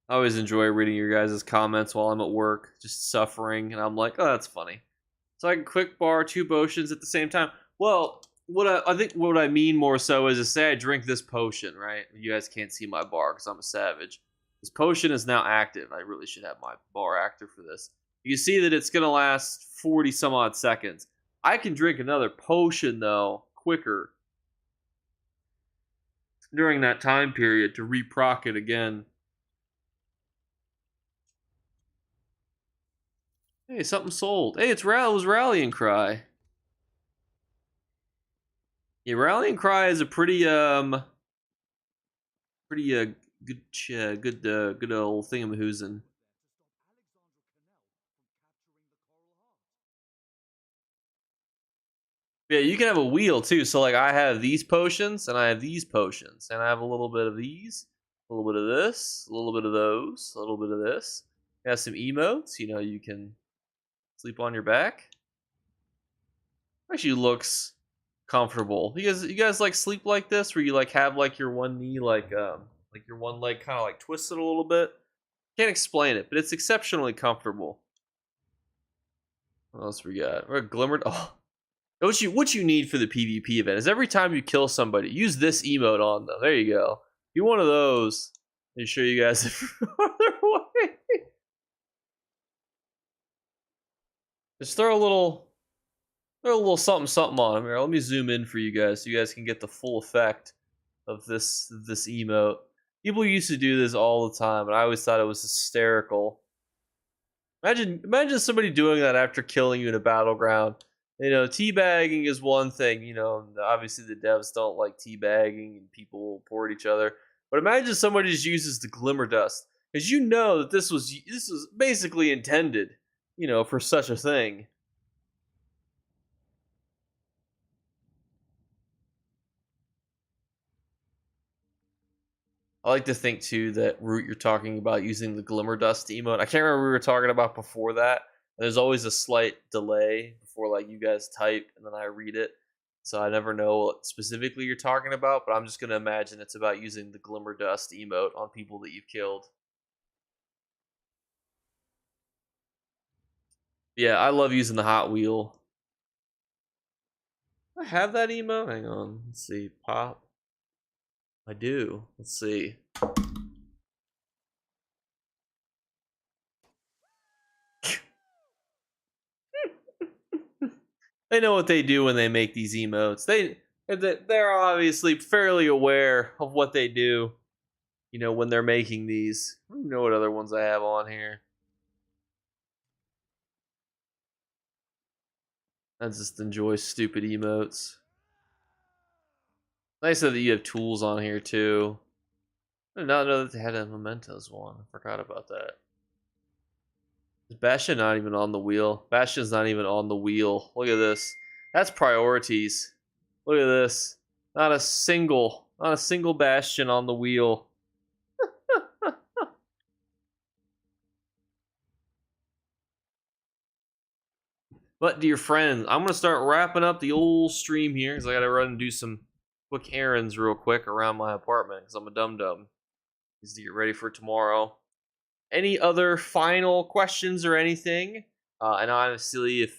I always enjoy reading your guys' comments while I'm at work, just suffering, and I'm like, oh, that's funny. So I can quick bar 2 potions at the same time. Well, I think what I mean more so is to say I drink this potion, right? You guys can't see my bar because I'm a savage. This potion is now active. I really should have my bar active for this. You see that it's going to last 40 some odd seconds. I can drink another potion, though, quicker during that time period to reproc it again. Hey, something sold. Hey, it was Rallying Cry. Yeah, Rallying Cry is a pretty good old thingamahoosin. Yeah, you can have a wheel too. So like I have these potions and I have these potions and I have a little bit of these, a little bit of this, a little bit of those, a little bit of this. I have some emotes. You can sleep on your back. Actually looks comfortable. You guys like sleep like this, where you like have like your one knee like your one leg kind of like twisted a little bit. Can't explain it, but it's exceptionally comfortable. What else we got? We're glimmered. Oh, what you need for the PvP event is every time you kill somebody, use this emote on them. There you go. Be one of those. Let me show you guys farther away. Just throw a little something on them here. Let me zoom in for you guys so you guys can get the full effect of this emote. People used to do this all the time, and I always thought it was hysterical. Imagine somebody doing that after killing you in a battleground. Teabagging is one thing. Obviously the devs don't like teabagging and people report each other. But imagine somebody just uses the glimmer dust, because that this was basically intended, for such a thing. I like to think too that root you're talking about using the glimmer dust emote. I can't remember what we were talking about before that. There's always a slight delay before like you guys type and then I read it. So I never know what specifically you're talking about, but I'm just gonna imagine it's about using the glimmer dust emote on people that you've killed. Yeah, I love using the hot wheel. I have that emote. Hang on. Let's see. Pop. I do. Let's see. They know what they do when they make these emotes. They're obviously fairly aware of what they do. When they're making these. I don't even know what other ones I have on here. I just enjoy stupid emotes. Nice that you have tools on here too. I did not know that they had a mementos one. I forgot about that. Is Bastion not even on the wheel? Bastion's not even on the wheel. Look at this. That's priorities. Look at this. Not a single Bastion on the wheel. But dear friends, I'm gonna start wrapping up the old stream here because I gotta run and do some quick errands real quick around my apartment because I'm a dum dum. Needs to get ready for tomorrow. Any other final questions or anything? And honestly, if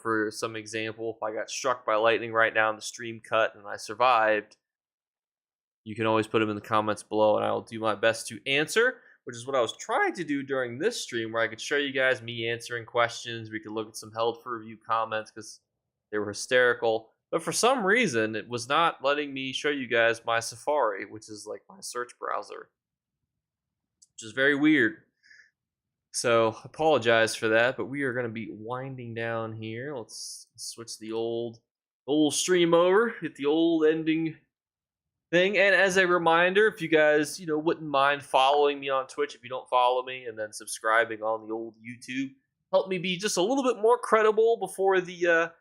for some example, if I got struck by lightning right now and the stream cut and I survived, you can always put them in the comments below, and I will do my best to answer. Which is what I was trying to do during this stream, where I could show you guys me answering questions. We could look at some held for review comments because they were hysterical. But for some reason, it was not letting me show you guys my Safari, which is like my search browser, which is very weird. So apologize for that, but we are going to be winding down here. Let's switch the old stream over, hit the old ending thing. And as a reminder, if you guys wouldn't mind following me on Twitch, if you don't follow me, and then subscribing on the old YouTube, help me be just a little bit more credible before the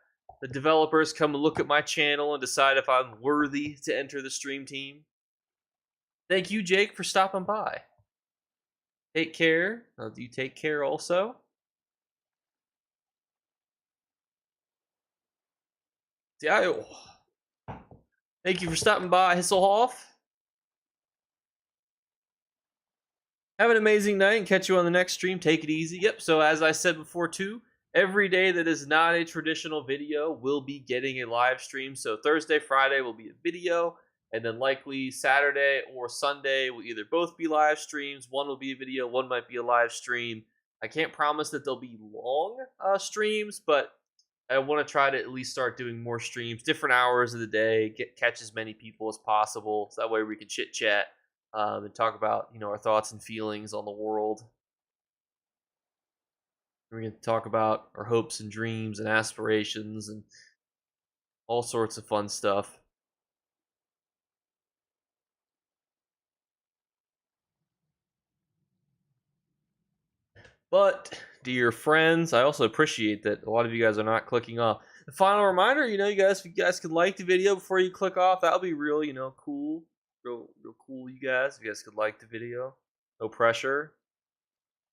developers come and look at my channel and decide if I'm worthy to enter the stream team. Thank you, Jake, for stopping by. Take care. You take care also. Thank you for stopping by, Hisselhoff. Have an amazing night and catch you on the next stream. Take it easy. Yep, so as I said before too, every day that is not a traditional video will be getting a live stream. So Thursday, Friday will be a video, and then likely Saturday or Sunday will either both be live streams. One will be a video, one might be a live stream. I can't promise that they'll be long streams, but I want to try to at least start doing more streams, different hours of the day, catch as many people as possible, so that way we can chit chat and talk about our thoughts and feelings on the world. We can talk about our hopes and dreams and aspirations and all sorts of fun stuff. But dear friends, I also appreciate that a lot of you guys are not clicking off. The final reminder, you guys, if you guys could like the video before you click off, that'll be real, cool. Real cool, you guys. If you guys could like the video. No pressure.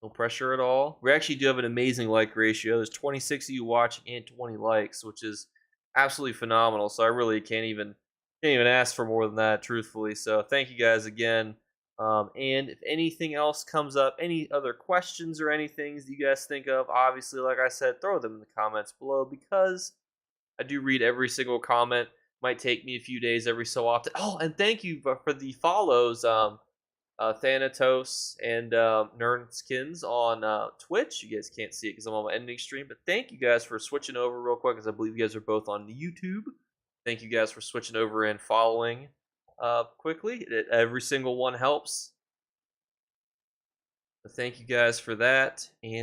No pressure at all. We actually do have an amazing like ratio. There's 26 of you watching and 20 likes, which is absolutely phenomenal. So I really can't even ask for more than that, truthfully. So thank you guys again. And if anything else comes up, any other questions or anything that you guys think of, obviously, like I said, throw them in the comments below because I do read every single comment. Might take me a few days every so often. Oh, and thank you for the follows, Thanatos and Nernskins on Twitch. You guys can't see it because I'm on my ending stream, but thank you guys for switching over real quick, because I believe you guys are both on YouTube. Thank you guys for switching over and following quickly. Every single one helps. So thank you guys for that. And